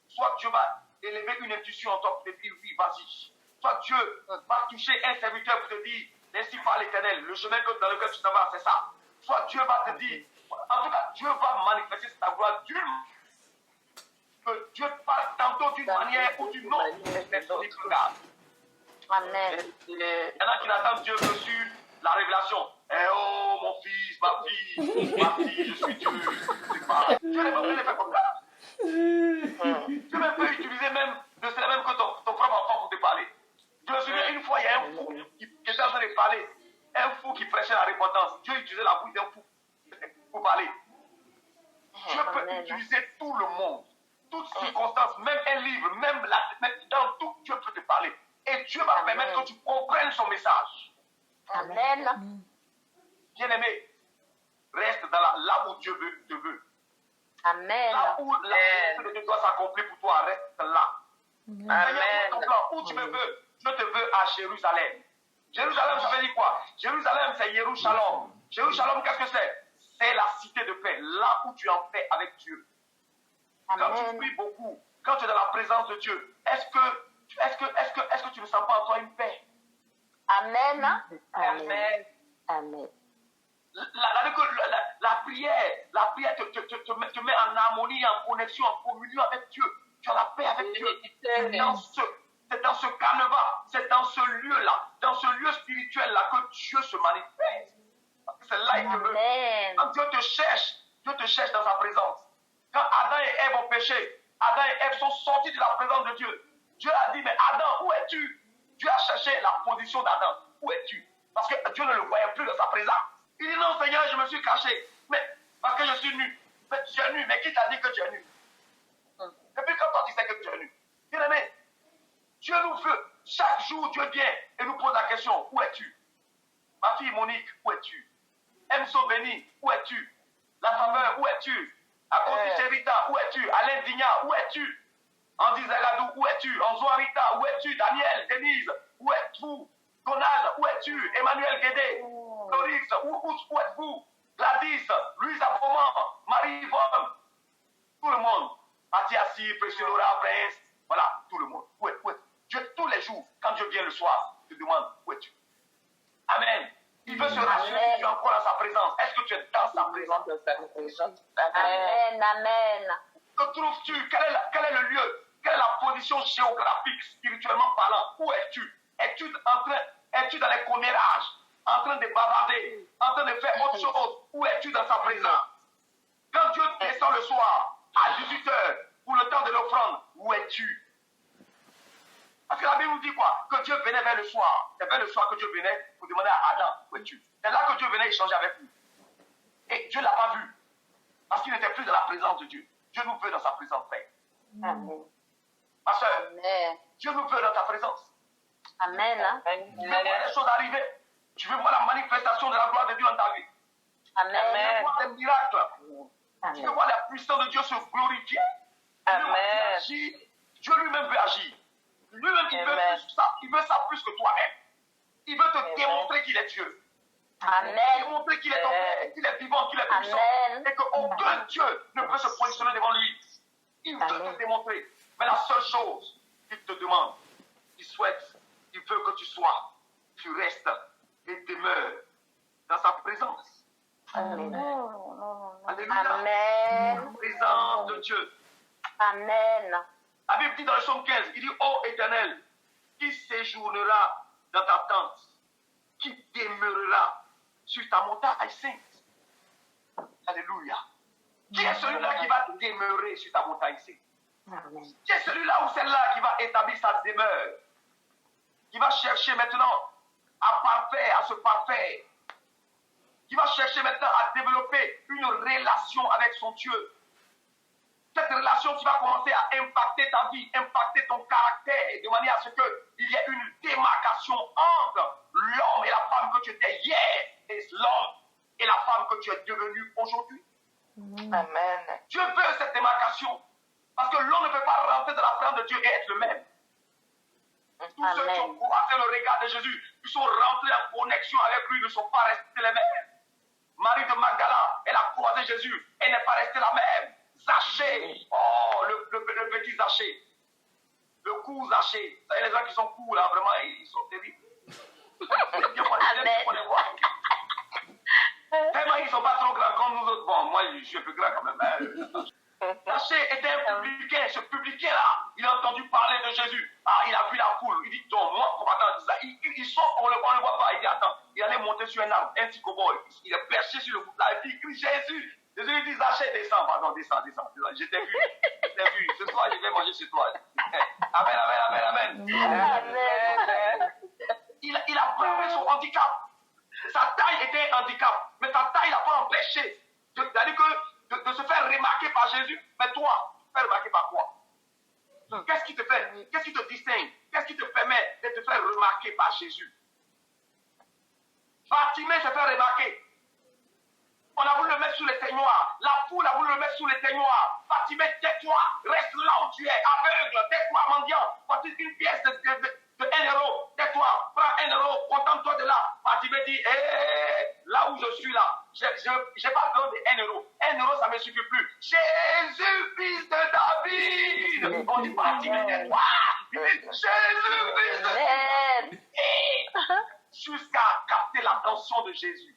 Soit Dieu va élever une intuition en toi pour te dire oui, vas-y. Soit Dieu va toucher un serviteur pour te dire, ainsi par l'Éternel, le chemin dans lequel tu t'en vas, c'est ça. Soit Dieu va te dire, en tout cas, Dieu va manifester sa gloire que Dieu parle tantôt d'une manière ou d'une autre. Regarde. Amen. Il y en a qui n'attendent Dieu que sur la révélation. Eh oh, mon fils, ma fille, je suis Dieu. Dieu n'est pas obligé de faire comme ça. Dieu même peut utiliser même, de cela même que ton propre enfant pour te parler. Je me souviens, une fois, il y a un fou qui était en train de parler. Un fou qui prêchait la repentance. Dieu utilisait la bouche d'un fou pour parler. Dieu peut utiliser tout le monde, toutes circonstances, même un livre, même dans tout, Dieu peut te parler. Et Dieu va permettre que tu comprennes son message. Amen. Bien-aimé, reste là où Dieu te veut. Amen. Là où la volonté de Dieu doit s'accomplir pour toi, reste là. Amen. Où tu me veux, je te veux à Jérusalem. Jérusalem, ça veut dire quoi? Jérusalem, c'est Yerushalom. Jérusalem, qu'est-ce que c'est? C'est la cité de paix, là où tu es en paix avec Dieu. Quand tu pries beaucoup, quand tu es dans la présence de Dieu, est-ce que tu ne sens pas en toi une paix? Amen. Amen. Amen. La prière te met en harmonie, en connexion, en communion avec Dieu. Tu as la paix avec Dieu. C'est dans ce canevas, c'est dans ce lieu-là, dans ce lieu spirituel-là que Dieu se manifeste. C'est là qu'il te veut. Quand Dieu te cherche dans sa présence. Quand Adam et Ève ont péché, Adam et Ève sont sortis de la présence de Dieu. Dieu a dit, mais Adam, où es-tu? Dieu a cherché la position d'Adam. Où es-tu? Parce que Dieu ne le voyait plus dans sa présence. Il dit, non Seigneur, je me suis caché. Mais parce que je suis nu. Mais tu es nu. Mais qui t'a dit que tu es nu? Et puis quand toi tu sais que tu es nu. Bien aimé, Dieu nous veut. Chaque jour, Dieu vient et nous pose la question, où es-tu? Ma fille Monique, où es-tu? Emso Béni, où es-tu? La faveur, où es-tu? Akosi Cherita, où es-tu? Alain Digna, où es-tu? Andy Zagadou, où es-tu? Anzoarita, où es-tu? Daniel, Denise, où êtes-vous? Donald, où es-tu? Emmanuel Guédé, Dorix, où êtes-vous? Gladys, Louise Aboman, Marie-Yvonne, tout le monde. Mathiassi, Priscilla, Prince, voilà, tout le monde. Où es-tu? Dieu, tous les jours, quand Dieu vient le soir, te demande, où es-tu? Amen. Il veut se rassurer que tu es encore dans sa présence. Est-ce que tu es dans sa présence? Amen. Amen. Que trouves-tu? Quel est le lieu? Quelle est la position géographique, spirituellement parlant? Où es-tu? Es-tu dans les commérages, en train de bavarder, en train de faire autre chose? Où es-tu dans sa présence? Quand Dieu descend le soir, à 18h, pour le temps de l'offrande, où es-tu? Parce que la Bible nous dit quoi? Que Dieu venait vers le soir. C'est vers le soir que Dieu venait pour demander à Adam, où es-tu? C'est là que Dieu venait échanger avec lui. Et Dieu ne l'a pas vu. Parce qu'il n'était plus dans la présence de Dieu. Dieu nous veut dans sa présence, frère. Amen. Ma soeur, Dieu nous veut dans ta présence. Amen. Tu veux voir les choses arriver. Tu veux voir la manifestation de la gloire de Dieu dans ta vie. Amen. Tu veux voir des miracles. Tu veux voir la puissance de Dieu se glorifier. Amen. Dieu lui-même veut agir. Lui-même, il veut ça plus que toi-même. Il veut te démontrer qu'il est Dieu. Amen. Démontrer qu'il est ton Père, qu'il est vivant, qu'il est puissant. Et qu'aucun Dieu ne peut se positionner devant lui. Il veut te démontrer. Mais la seule chose qu'il te demande, il veut que tu restes et demeures dans sa présence. Amen. Alléluia. Amen. La présence de Dieu. Amen. La Bible dit dans le psaume 15, il dit, ô Éternel, qui séjournera dans ta tente, qui demeurera sur ta montagne sainte. Alléluia. Qui est celui-là qui va demeurer sur ta montagne sainte? Amen. Qui est celui-là ou celle-là qui va établir sa demeure? Qui va chercher maintenant à se parfaire? Qui va chercher maintenant à développer une relation avec son Dieu? Cette relation qui va commencer à impacter ta vie, impacter ton caractère, de manière à ce qu'il y ait une démarcation entre l'homme et la femme que tu étais hier et l'homme et la femme que tu es devenu aujourd'hui. Amen. Dieu veut cette démarcation parce que l'homme ne peut pas rentrer dans la présence de Dieu et être le même. Tous ceux qui ont croisé le regard de Jésus, qui sont rentrés en connexion avec lui, ne sont pas restés les mêmes. Marie de Magdala, elle a croisé Jésus, elle n'est pas restée la même. Zachée, oh, le petit Zachée, le cou Zachée. Vous savez, les gens qui sont courts, là, vraiment, ils sont terribles. Tellement ils ne sont pas trop grands comme nous autres. Bon, moi, je suis un peu grand quand même. Zachée était un publicain. Ce publicain-là, il a entendu parler de Jésus. Ah, il a vu la foule. Il dit, donc, moi, pour attendre ça, il sort, on ne le voit pas. Il dit, attends, il allait monter sur un arbre, un petit cow-boy. Il est perché sur le bout là, et puis il crie, Jésus. Jésus lui dit, Zachée, descends, pardon, descends. Je t'ai vu. Ce soir, je vais manger chez toi. Amen, amen, amen, amen. Il a bravé son handicap. Sa taille était un handicap, mais sa taille n'a pas empêché de se faire remarquer par Jésus. Mais toi, tu te fais remarquer par quoi? Qu'est-ce qui te fait? Qu'est-ce qui te distingue? Qu'est-ce qui te permet de te faire remarquer par Jésus? Bartimée se fait remarquer. On a voulu le mettre sous les teignoirs. La foule a voulu le mettre sous les teignoirs. Bartimée, tais-toi. Reste là où tu es. Aveugle, tais-toi, mendiant. Voici une pièce de 1 euro. Tais-toi. Prends 1 euro. Contente-toi de là. Bartimée dit, là où je suis là, j'ai pas besoin de 1 euro. 1 euro, ça ne me suffit plus. Jésus, fils de David. On dit, Bartimée, tais-toi. Il dit, Jésus, fils de David. Jusqu'à capter l'attention de Jésus.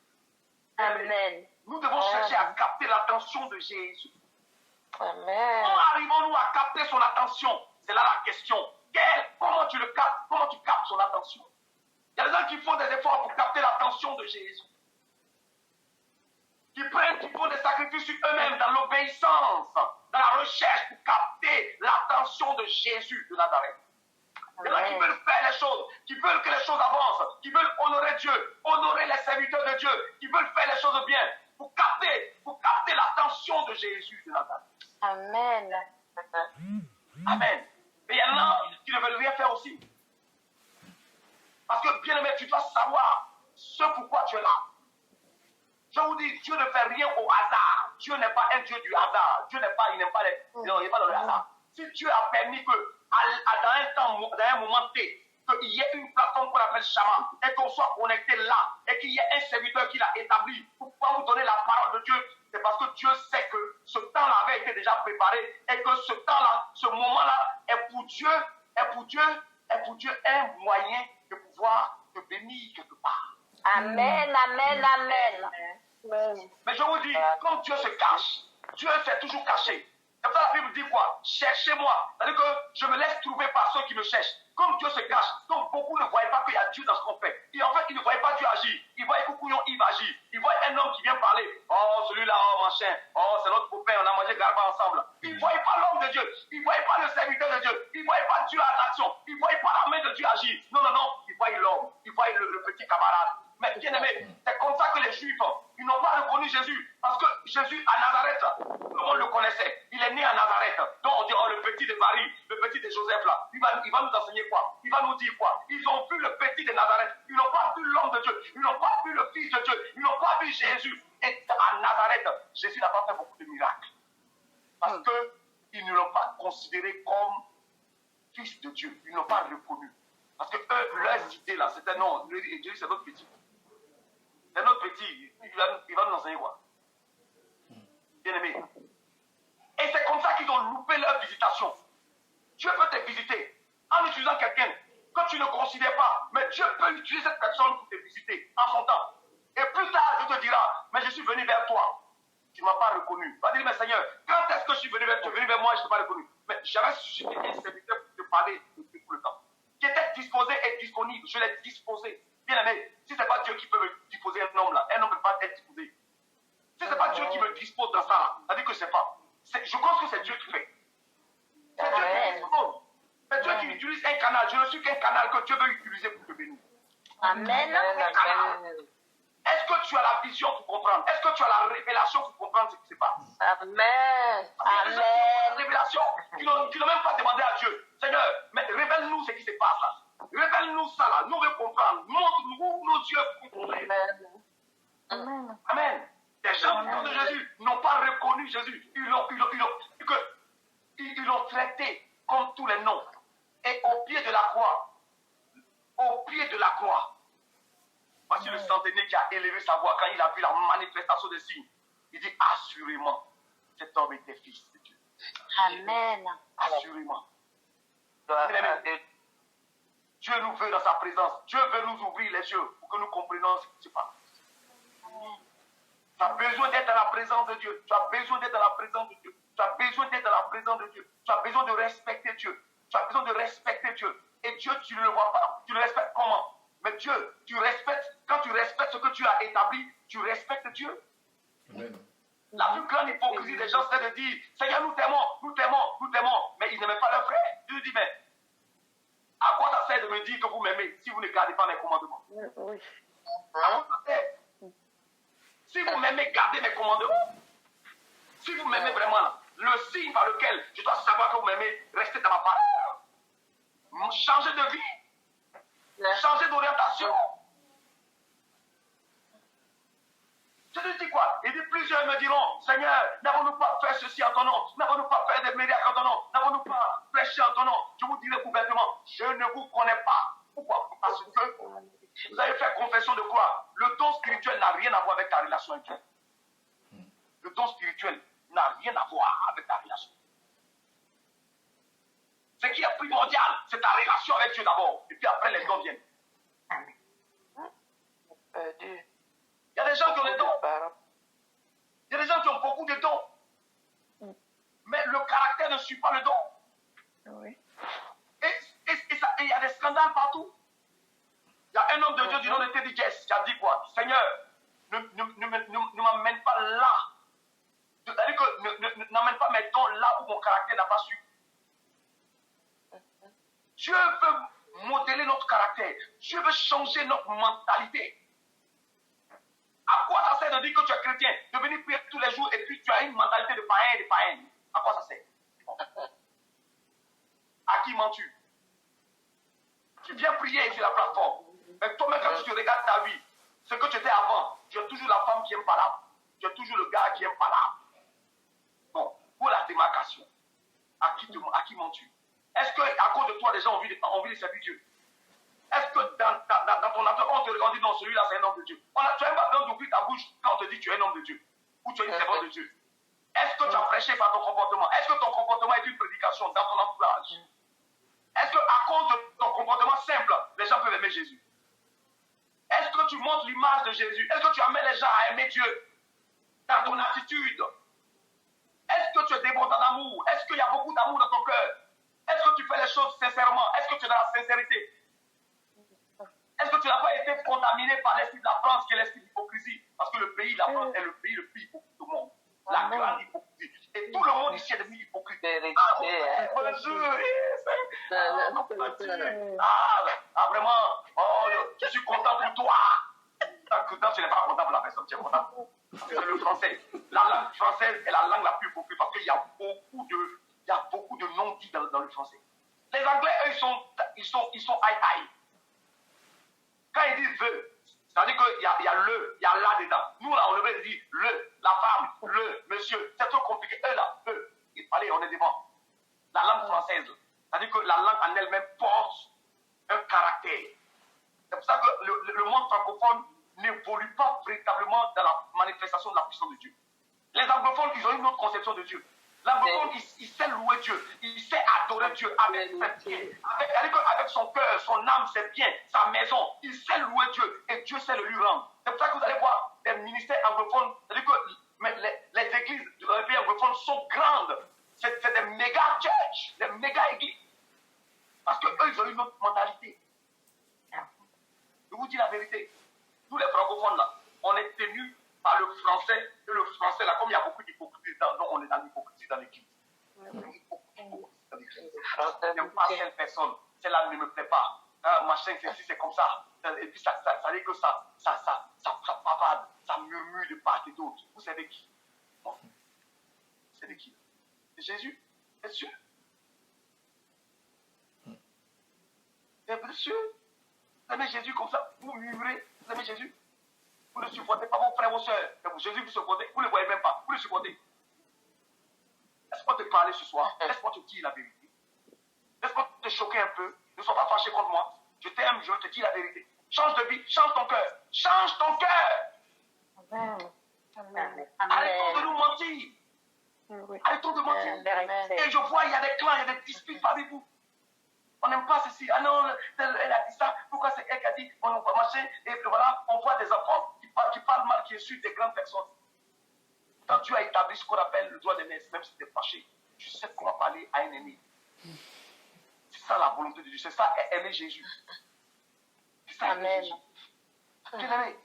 Amen. Nous devons chercher à capter l'attention de Jésus. Amen. Comment arrivons-nous à capter son attention? C'est là la question. Comment tu le captes? Comment tu captes son attention? Il y a des gens qui font des efforts pour capter l'attention de Jésus. Qui font des sacrifices sur eux-mêmes dans l'obéissance, dans la recherche pour capter l'attention de Jésus de Nazareth. Il y en a qui veulent faire les choses, qui veulent que les choses avancent, qui veulent honorer Dieu, honorer les serviteurs de Dieu, qui veulent faire les choses bien, pour capter l'attention de Jésus de Nazareth. Amen. Amen. Mais il y en a qui ne veulent rien faire aussi. Parce que, bien aimé, tu dois savoir ce pourquoi tu es là. Je vous dis, Dieu ne fait rien au hasard. Dieu n'est pas un Dieu du hasard. Dieu n'est pas, il n'aime pas il n'est pas dans le hasard. Si Dieu a permis que, dans un moment T, qu'il y ait une plateforme qu'on appelle Shama, et qu'on soit connecté là, et qu'il y ait un serviteur qui l'a établi pour pouvoir vous donner la parole de Dieu, c'est parce que Dieu sait que ce temps-là avait été déjà préparé, et que ce temps-là, ce moment-là, est pour Dieu un moyen de pouvoir te bénir quelque part. Amen, amen, amen. Mais je vous dis, comme Dieu se cache, Dieu s'est toujours caché. Comme ça, la Bible dit quoi? Cherchez-moi. C'est-à-dire que je me laisse trouver par ceux qui me cherchent. Comme Dieu se cache, donc beaucoup ne voyaient pas qu'il y a Dieu dans ce qu'on fait. Et en fait, ils ne voyaient pas Dieu agir. Ils voyaient Koukouillon Yves agir. Ils voyaient un homme qui vient parler. Oh, celui-là, oh, machin. Oh, c'est notre copain, on a mangé garba ensemble. Ils ne voyaient pas l'homme de Dieu. Ils ne voyaient pas le serviteur de Dieu. Ils ne voyaient pas Dieu à l'action. Ils ne voyaient pas la main de Dieu agir. Non, non, non. Ils voyaient l'homme. Ils voyaient le petit camarade. Mais bien aimé, c'est comme ça que les Juifs, ils n'ont pas reconnu Jésus. Parce que Jésus à Nazareth, tout le monde le connaissait. Il est né à Nazareth. Donc on dit, oh, le petit de Marie, le petit de Joseph là, il va nous enseigner quoi? Il va nous dire quoi? Ils ont vu le petit de Nazareth. Ils n'ont pas vu l'homme de Dieu. Ils n'ont pas vu le fils de Dieu. Ils n'ont pas vu Jésus. Et à Nazareth, Jésus n'a pas fait beaucoup de miracles. Parce qu'ils ne l'ont pas considéré comme fils de Dieu. Ils ne l'ont pas reconnu. Parce que eux, leur idée là, c'était non, Jésus c'est notre petit. C'est notre petit, il va nous enseigner quoi? Bien aimé. Et c'est comme ça qu'ils ont loupé leur visitation. Dieu peut te visiter en utilisant quelqu'un que tu ne considères pas, mais Dieu peut utiliser cette personne pour te visiter en son temps. Et plus tard, Dieu te dira, mais je suis venu vers toi. Tu ne m'as pas reconnu. Va dire, mais Seigneur, quand est-ce que je suis venu vers toi? Tu es venu vers moi, je ne t'ai pas reconnu. Mais j'avais suscité un serviteur pour te parler depuis tout le temps. Qui était disposé et disponible. Je l'ai disposé. Bien aimé, si ce n'est pas Dieu qui peut me disposer un homme là, un homme ne peut pas être disposé. Si ce n'est pas Dieu qui me dispose dans ça là, ça veut dire que c'est pas. Je pense que c'est Dieu qui fait. C'est Dieu qui dispose. C'est Dieu qui utilise un canal. Je ne suis qu'un canal que Dieu veut utiliser pour te bénir. Amen. Est-ce que tu as la vision pour comprendre? Est-ce que tu as la révélation pour comprendre ce qui se passe? Amen. Amen. La révélation, qui n'ont même pas demandé à Dieu. Seigneur, mais révèle-nous ce qui se passe là. Révèle-nous ça là. Nous voulons comprendre. Montre-nous où nos yeux comprennent. Amen. Amen. Les gens de Jésus n'ont pas reconnu Jésus. Ils l'ont traité comme tous les noms. Et au pied de la croix, la croix. Voici le centenier qui a élevé sa voix quand il a vu la manifestation des signes. Il dit assurément, cet homme était fils de Dieu. Amen. Assurément. Dieu nous veut dans sa présence. Dieu veut nous ouvrir les yeux pour que nous comprenions ce qui se passe. Tu as besoin d'être dans la présence de Dieu. Tu as besoin d'être dans la présence de Dieu. Tu as besoin d'être dans la présence de Dieu. Tu as besoin de respecter Dieu. Tu as besoin de respecter Dieu. Et Dieu, tu ne le vois pas. Tu le respectes comment? Mais Dieu, tu respectes. Quand tu respectes ce que tu as établi, tu respectes Dieu. Amen. La plus grande hypocrisie des gens, c'est de dire Seigneur, nous t'aimons, nous t'aimons, nous t'aimons. Mais ils n'aimaient pas leur frère. Dieu dit mais à quoi ça sert de me dire que vous m'aimez si vous ne gardez pas mes commandements? Oui. À quoi ça sert? Si vous m'aimez, gardez mes commandements. Si vous m'aimez vraiment, là, le signe par lequel je dois savoir que vous m'aimez, restez dans ma parole. Changez de vie. Changez d'orientation. Je te dis quoi? Il dit plusieurs me diront, Seigneur, n'avons-nous pas fait ceci en ton nom? N'avons-nous pas fait des miracles en ton nom? N'avons-nous pas prêché en ton nom? Je vous dirai ouvertement, je ne vous connais pas. Pourquoi? Parce que vous avez fait confession de quoi? Le don spirituel n'a rien à voir avec ta relation avec Dieu. Le don spirituel n'a rien à voir avec ta relation. Ce qui est primordial, c'est ta relation avec Dieu d'abord. Et puis après, les dons viennent. Il y a des gens qui ont des dons. Il y a des gens qui ont beaucoup de dons. Mais le caractère ne suit pas le don. Oui. Et il y a des scandales partout. Il y a un homme de Dieu du nom de Teddy Jess qui a dit quoi? Seigneur, ne m'amène pas là. C'est-à-dire que n'amène pas mes dons là où mon caractère n'a pas su. Dieu veut modeler notre caractère. Dieu veut changer notre mentalité. À quoi ça sert de dire que tu es chrétien, de venir prier tous les jours et puis tu as une mentalité de païen et de païenne? À quoi ça sert? À qui mens-tu? Tu viens prier sur la plateforme. Mais toi-même, quand tu regardes ta vie, ce que tu étais avant, tu es toujours la femme qui aime pas là. Tu es toujours le gars qui aime pas là. Bon, pour la démarcation, à qui mens-tu? Est-ce qu'à cause de toi, les gens ont envie de servir Dieu? Est-ce que dans ton entourage, on te dit non, celui-là, c'est un homme de Dieu? Tu n'as pas besoin d'ouvrir ta bouche quand on te dit que tu es un homme de Dieu ou tu es une servante de Dieu. Est-ce que tu as prêché par ton comportement? Est-ce que ton comportement est une prédication dans ton entourage? Est-ce qu'à cause de ton comportement simple, les gens peuvent aimer Jésus? Est-ce que tu montres l'image de Jésus? Est-ce que tu amènes les gens à aimer Dieu dans ton attitude? Est-ce que tu es débordant d'amour? Est-ce qu'il y a beaucoup d'amour dans ton cœur? Est-ce que tu fais les choses sincèrement? Est-ce que tu es dans la sincérité? Est-ce que tu n'as pas été contaminé par l'esprit de la France qui est l'esprit d'hypocrisie? Parce que le pays, la France, est le pays le plus hypocrite du monde. La grande hypocrisie. Et tout le monde ici est devenu hypocrite. Vraiment, je suis content pour toi. Quand tu n'es pas content pour la personne, tu es content. Parce que le français, la langue française est la langue la plus hypocrite parce qu'il y a beaucoup de non-dits dans le français. Les Anglais, eux, ils sont aïe. Quand ils disent veut, c'est-à-dire qu'il y a le, il y a là dedans. Nous, là, on devrait dire le, la femme, le, monsieur. C'est trop compliqué. Eux, là, eux. Allez, on est devant. La langue française, c'est-à-dire que la langue en elle-même porte un caractère. C'est pour ça que le monde francophone n'évolue pas véritablement dans la manifestation de la puissance de Dieu. Les anglophones, ils ont une autre conception de Dieu. L'anglophone, il sait louer Dieu, il sait adorer Dieu avec ses pieds, avec son cœur, son âme, ses biens, sa maison. Il sait louer Dieu et Dieu sait le lui rendre. C'est pour ça que vous allez voir des ministères anglophones, c'est-à-dire que les églises dans les pays anglophones sont grandes. C'est des méga church, des méga églises. Parce qu'eux, ils ont une autre mentalité. Je vous dis la vérité. Nous, les francophones, là, on est tenus par le français. Et le français, là, comme il y a beaucoup d'hypocrisie, on est dans l'hypocrisie dans l'église. Je n'aime pas telle personne. Celle-là ne me plaît pas. Machin, c'est comme ça. Et puis, ça dit que ça pavade, ça murmure de part et d'autre. Vous savez qui? Bon. C'est de qui? C'est Jésus. C'est sûr. C'est sûr. Vous aimez Jésus comme ça? Vous murmurez? Vous aimez Jésus? Vous ne supportez pas vos frères, vos soeurs. Jésus, vous supportez. Vous ne le voyez même pas. Vous le supportez. Laisse-moi te parler ce soir. Laisse-moi te dire la vérité. Laisse-moi te choquer un peu. Ne sois pas fâché contre moi. Je t'aime, je te dis la vérité. Change de vie, change ton cœur. Change ton cœur. Amen. Amen. Arrêtons de nous mentir. Oui. Arrêtons de mentir. Amen. Et je vois, il y a des clans, il y a des disputes parmi vous. On n'aime pas ceci. Ah non, elle a dit ça. Pourquoi c'est elle qui a dit on va marcher. Et puis voilà, on voit des enfants qui parlent mal, qui insultent des grandes personnes. Quand Dieu a établi ce qu'on appelle le droit de naissance, même si tu es fâché, tu sais comment parler à un ennemi. C'est ça la volonté de Dieu. C'est ça aimer Jésus. C'est ça aimer Amen. Jésus. Bien-aimé,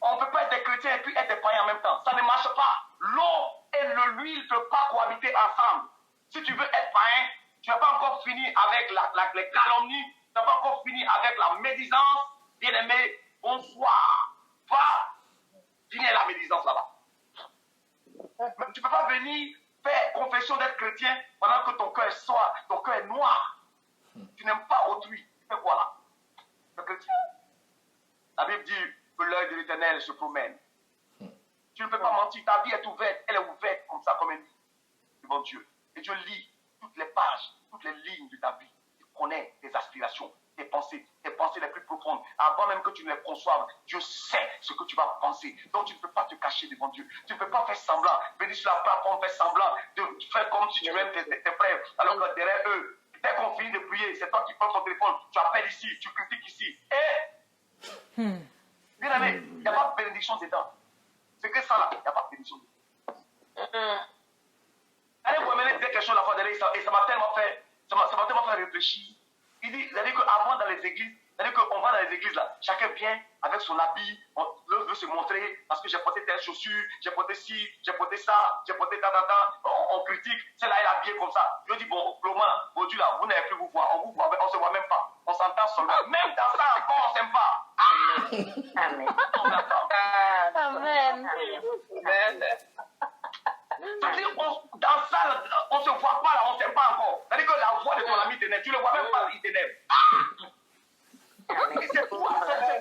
on ne peut pas être des chrétiens et puis être des païens en même temps. Ça ne marche pas. L'eau et l'huile ne peuvent pas cohabiter ensemble. Si tu veux être païen, tu n'as pas encore fini avec les calomnies, tu n'as pas encore fini avec la médisance. Bien-aimé, bonsoir. Va finir la médisance là-bas. Mais tu ne peux pas venir faire confession d'être chrétien pendant que ton cœur est soir, ton cœur est noir. Tu n'aimes pas autrui. Tu fais quoi là? Tu es chrétien. La Bible dit que l'œil de l'Éternel se promène. Tu ne peux pas mentir, ta vie est ouverte, elle est ouverte comme ça, comme un livre devant Dieu. Et Dieu lit toutes les pages, toutes les lignes de ta vie. Il connaît tes aspirations, tes pensées les plus profondes. Avant même que tu ne les conçoives, Dieu sait ce que tu vas penser. Donc tu ne peux pas te cacher devant Dieu. Tu ne peux pas faire semblant, venir sur la plateforme, faire semblant, de faire comme si tu aimes tes frères, alors que derrière eux, dès qu'on finit de prier, c'est toi qui prends ton téléphone, tu appelles ici, tu critiques ici. Et, bien aimé, il n'y a pas de bénédiction dedans. C'est que ça là, il n'y a pas de bénédiction dedans. Allez, vous m'amenez quelque chose la fois dernière, et ça m'a tellement fait réfléchir. Il dit, c'est-à-dire qu'avant dans les églises, c'est-à-dire qu'on va dans les églises là, chacun vient avec son habit, on veut se montrer parce que j'ai porté telle chaussure, j'ai porté ci, j'ai porté ça, j'ai porté on critique, celle-là elle est habillée comme ça. Je dis, bon, bon Dieu là, vous n'avez plus vous voir, on se voit même pas, on s'entend seulement. Même dans ça encore, on s'aime pas. Amen. Amen. C'est-à-dire, dans ça, on ne se voit pas là, on ne s'aime pas encore. C'est-à-dire que la voix de ton ami t'énerve, tu ne le vois même pas, il t'énerve. C'est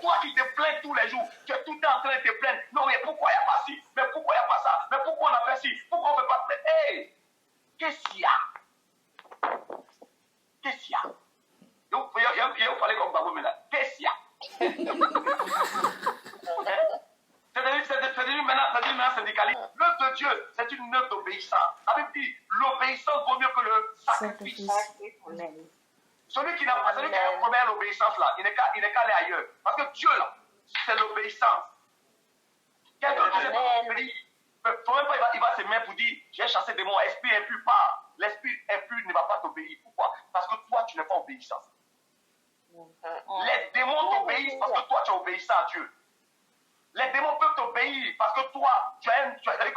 toi qui te plains tous les jours. Tu es tout le temps en train de te plaindre. Non, mais pourquoi il n'y a pas ci? Mais pourquoi il n'y a pas ça? Mais pourquoi on a fait ci? Pourquoi on ne fait pas ça? Hé! Qu'est-ce qu'il y a? Qu'est-ce qu'il y a? Il faut parler comme Babou maintenant. Qu'est-ce qu'il y a? C'est-à-dire maintenant syndicaliste. L'œuvre de Dieu, c'est une œuvre d'obéissance. La Bible dit, l'obéissance vaut mieux que le sacrifice. Celui qui a un problème à l'obéissance là, il n'est qu'à aller ailleurs. Parce que Dieu là, c'est l'obéissance. Quelqu'un qui ne sait pas obéir, il va se mettre pour dire, j'ai chassé des démons, esprit impur part. L'esprit impur ne va pas t'obéir. Pourquoi? Parce que toi, tu n'es pas obéissant. Les démons t'obéissent parce que toi, tu es obéissant à Dieu. Les démons peuvent t'obéir parce que toi,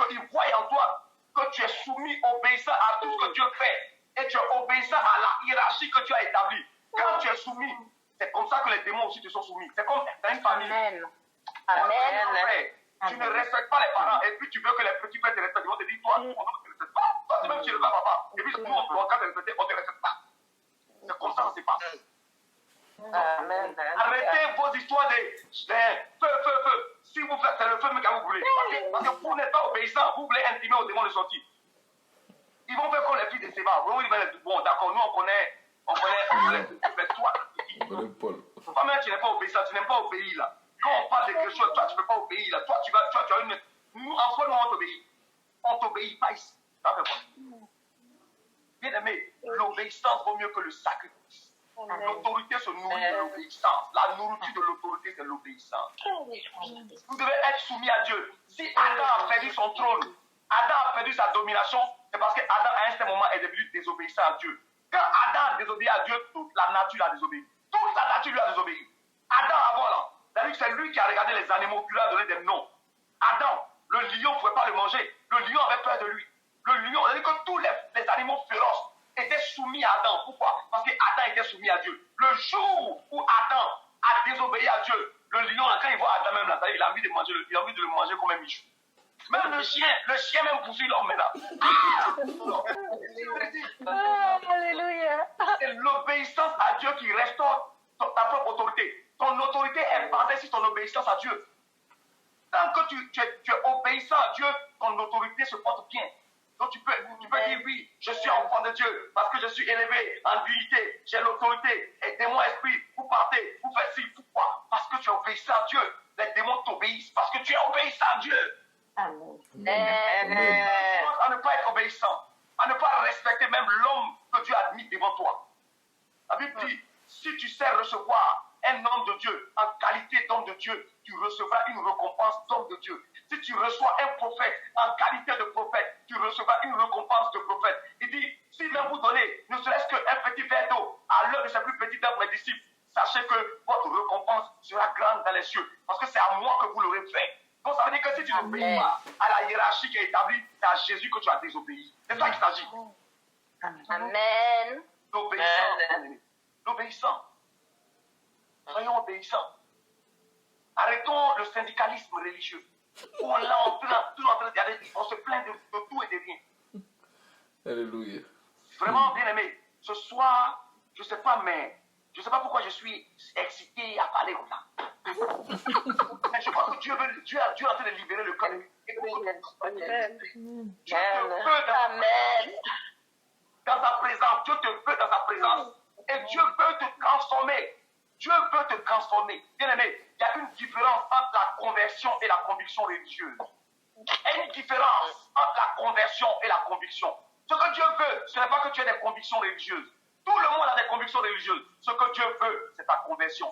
ils voient en toi que tu es soumis, obéissant à tout ce que Dieu fait. Et tu es obéissant à la hiérarchie que Dieu a établie. Quand tu es soumis, c'est comme ça que les démons aussi te sont soumis. C'est comme dans une famille. Amen. Amen. Tu ne respectes pas les parents et puis tu veux que les petits frères te respectent. Ils vont te dire, toi, on ne te respecte pas. Toi, tu même tu ne respectes pas papa. Et puis nous, on va te respecter, on ne te respecte pas. C'est comme ça que ça se passe. Amen. Arrêtez vos histoires de feu. Si vous faites, c'est le feu que vous voulez. Parce que vous n'êtes pas obéissant, vous voulez intimer aux démons de sortir. Ils vont faire comme les filles de Séba. Bon, d'accord, nous on connaît, mais toi, toi-même tu n'es pas obéissant, tu n'aimes pas obéir là. Quand on parle de quelque chose, toi tu ne peux pas obéir là. Toi tu as une. Nous, en soi, nous on t'obéit. On t'obéit pas ici. Ça fait quoi? Bien aimé, l'obéissance vaut mieux que le sacrifice. L'autorité se nourrit de l'obéissance. La nourriture de l'autorité, c'est l'obéissance. Vous devez être soumis à Dieu. Si Adam a perdu son trône, Adam a perdu sa domination, c'est parce que Adam, à un certain moment, est devenu désobéissant à Dieu. Quand Adam a désobéi à Dieu, toute la nature a désobéi. Toute la nature lui a désobéi. Adam, avant là, c'est-à-dire que c'est lui qui a regardé les animaux, qui lui a donné des noms. Adam, le lion ne pouvait pas le manger. Le lion avait peur de lui. Le lion, c'est-à-dire que tous les animaux féroces étaient soumis à Adam. Pourquoi? Parce que Adam était soumis à Dieu. Le jour où Adam a désobéi à Dieu, le lion, quand il voit Adam même là, il a envie de manger, il a envie de le manger comme un michou. Même le chien même poursuit l'homme maintenant. Alléluia. C'est l'obéissance à Dieu qui restaure ta propre autorité. Ton autorité est basée sur ton obéissance à Dieu. Tant que tu es obéissant à Dieu, ton autorité se porte bien. Donc tu peux dire oui, je suis enfant de Dieu parce que je suis élevé en dignité, j'ai l'autorité. Et démons esprits, vous partez, vous faites ci, pourquoi? Parce que tu es obéissant à Dieu. Les démons t'obéissent parce que tu es obéissant à Dieu. Amen. Amen. À ne pas être obéissant, à ne pas respecter même l'homme que Dieu a mis devant toi. La Bible dit, si tu sais recevoir un homme de Dieu, en qualité d'homme de Dieu, tu recevras une récompense d'homme de Dieu. Si tu reçois un prophète en qualité de prophète, tu recevras une récompense de prophète. Il dit, si même vous donnez ne serait-ce qu'un petit verre d'eau à l'un de ses plus petits d'entre mes disciples, sachez que votre récompense sera grande dans les cieux. Parce que c'est à moi que vous l'aurez fait. Donc ça veut dire que si tu n'obéis pas à la hiérarchie qui est établie, c'est à Jésus que tu as désobéi. C'est ça qu'il s'agit. Amen. L'obéissant. L'obéissant. Soyons obéissants. Arrêtons le syndicalisme religieux. Où là, on se plaint de tout et de rien. Alléluia. Vraiment, bien aimé, ce soir, je ne sais pas, mais je ne sais pas pourquoi je suis excité à parler comme ça. Mais je crois que Dieu est en train de libérer le cœur. Dieu te veut dans sa présence. Dieu te veut dans sa présence. Et Dieu veut te transformer. Dieu veut te transformer. Bien aimé, il y a une différence entre la conversion et la conviction religieuse. Il y a une différence entre la conversion et la conviction. Ce que Dieu veut, ce n'est pas que tu aies des convictions religieuses. Tout le monde a des convictions religieuses. Ce que Dieu veut, c'est ta conversion.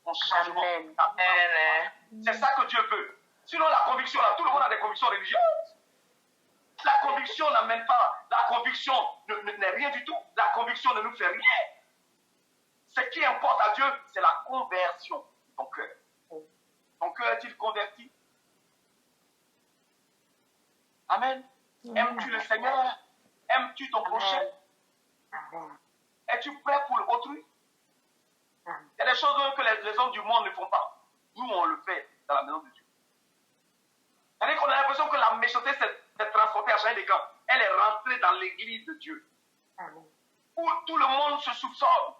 Ton changement. C'est ça que Dieu veut. Sinon, la conviction, là, tout le monde a des convictions religieuses. La conviction n'amène pas. La conviction n'est rien du tout. La conviction ne nous fait rien. Ce qui importe à Dieu, c'est la conversion de ton cœur. Ton cœur est-il converti? Amen. Aimes-tu le Seigneur? Aimes-tu ton prochain? Es-tu prêt pour l'autrui? Il y a des choses que les hommes du monde ne font pas. Nous, on le fait dans la maison de Dieu. C'est-à-dire qu'on a l'impression que la méchanceté s'est transportée à chacun des camps. Elle est rentrée dans l'église de Dieu. Où tout le monde se soupçonne.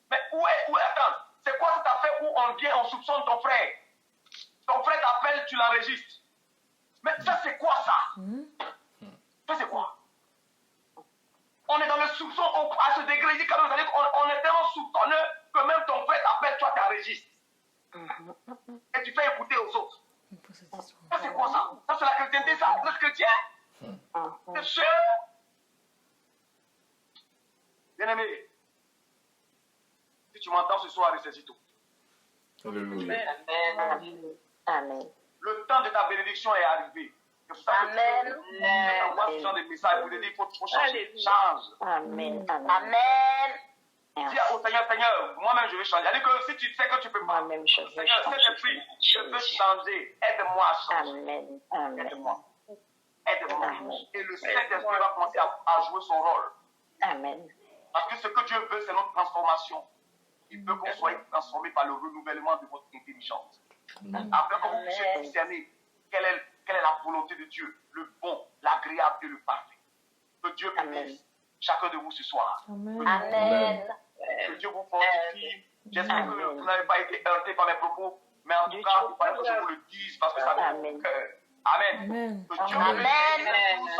Mais attends, c'est quoi cette affaire où on vient, on soupçonne ton frère? Ton frère t'appelle, tu l'enregistres. Mais ça, c'est quoi ça? Ça, c'est quoi? On est dans le soupçon à ce degré. Il dit quand même, on est tellement soupçonneux que même ton frère t'appelle, toi, tu enregistres. Et tu fais écouter aux autres. Ça, c'est quoi ça? Ça, c'est la chrétienté, ça? Vous êtes chrétien? C'est sûr? Bien-aimé, si tu m'entends ce soir, ressaisis-toi. Alléluia. Amen. Le temps de ta bénédiction est arrivé. C'est pour ça que je t'envoie ce genre de messages pour te dire qu'il faut changer. Change. Amen. Amen. Dis au Seigneur, Seigneur, moi-même je vais changer. C'est-à-dire que si tu sais que tu peux pas, Moi-même, je veux Seigneur, changer. Saint-Esprit, je veux changer. Aide-moi à changer. Amen. Amen. Aide-moi. Aide-moi. Amen. Et le Saint-Esprit va commencer à jouer son rôle. Amen. Parce que ce que Dieu veut, c'est notre transformation. Il veut qu'on soit transformé par le renouvellement de votre intelligence. Afin que vous puissiez discerner quelle est la volonté de Dieu, le bon, l'agréable et le parfait. Que Dieu bénisse chacun de vous ce soir. Amen. Que Dieu vous fortifie. J'espère que vous n'avez pas été heurté par mes propos, mais en tout cas, il fallait que je vous le dise parce que ça vient de mon cœur. Amen. Que Dieu vous bénisse.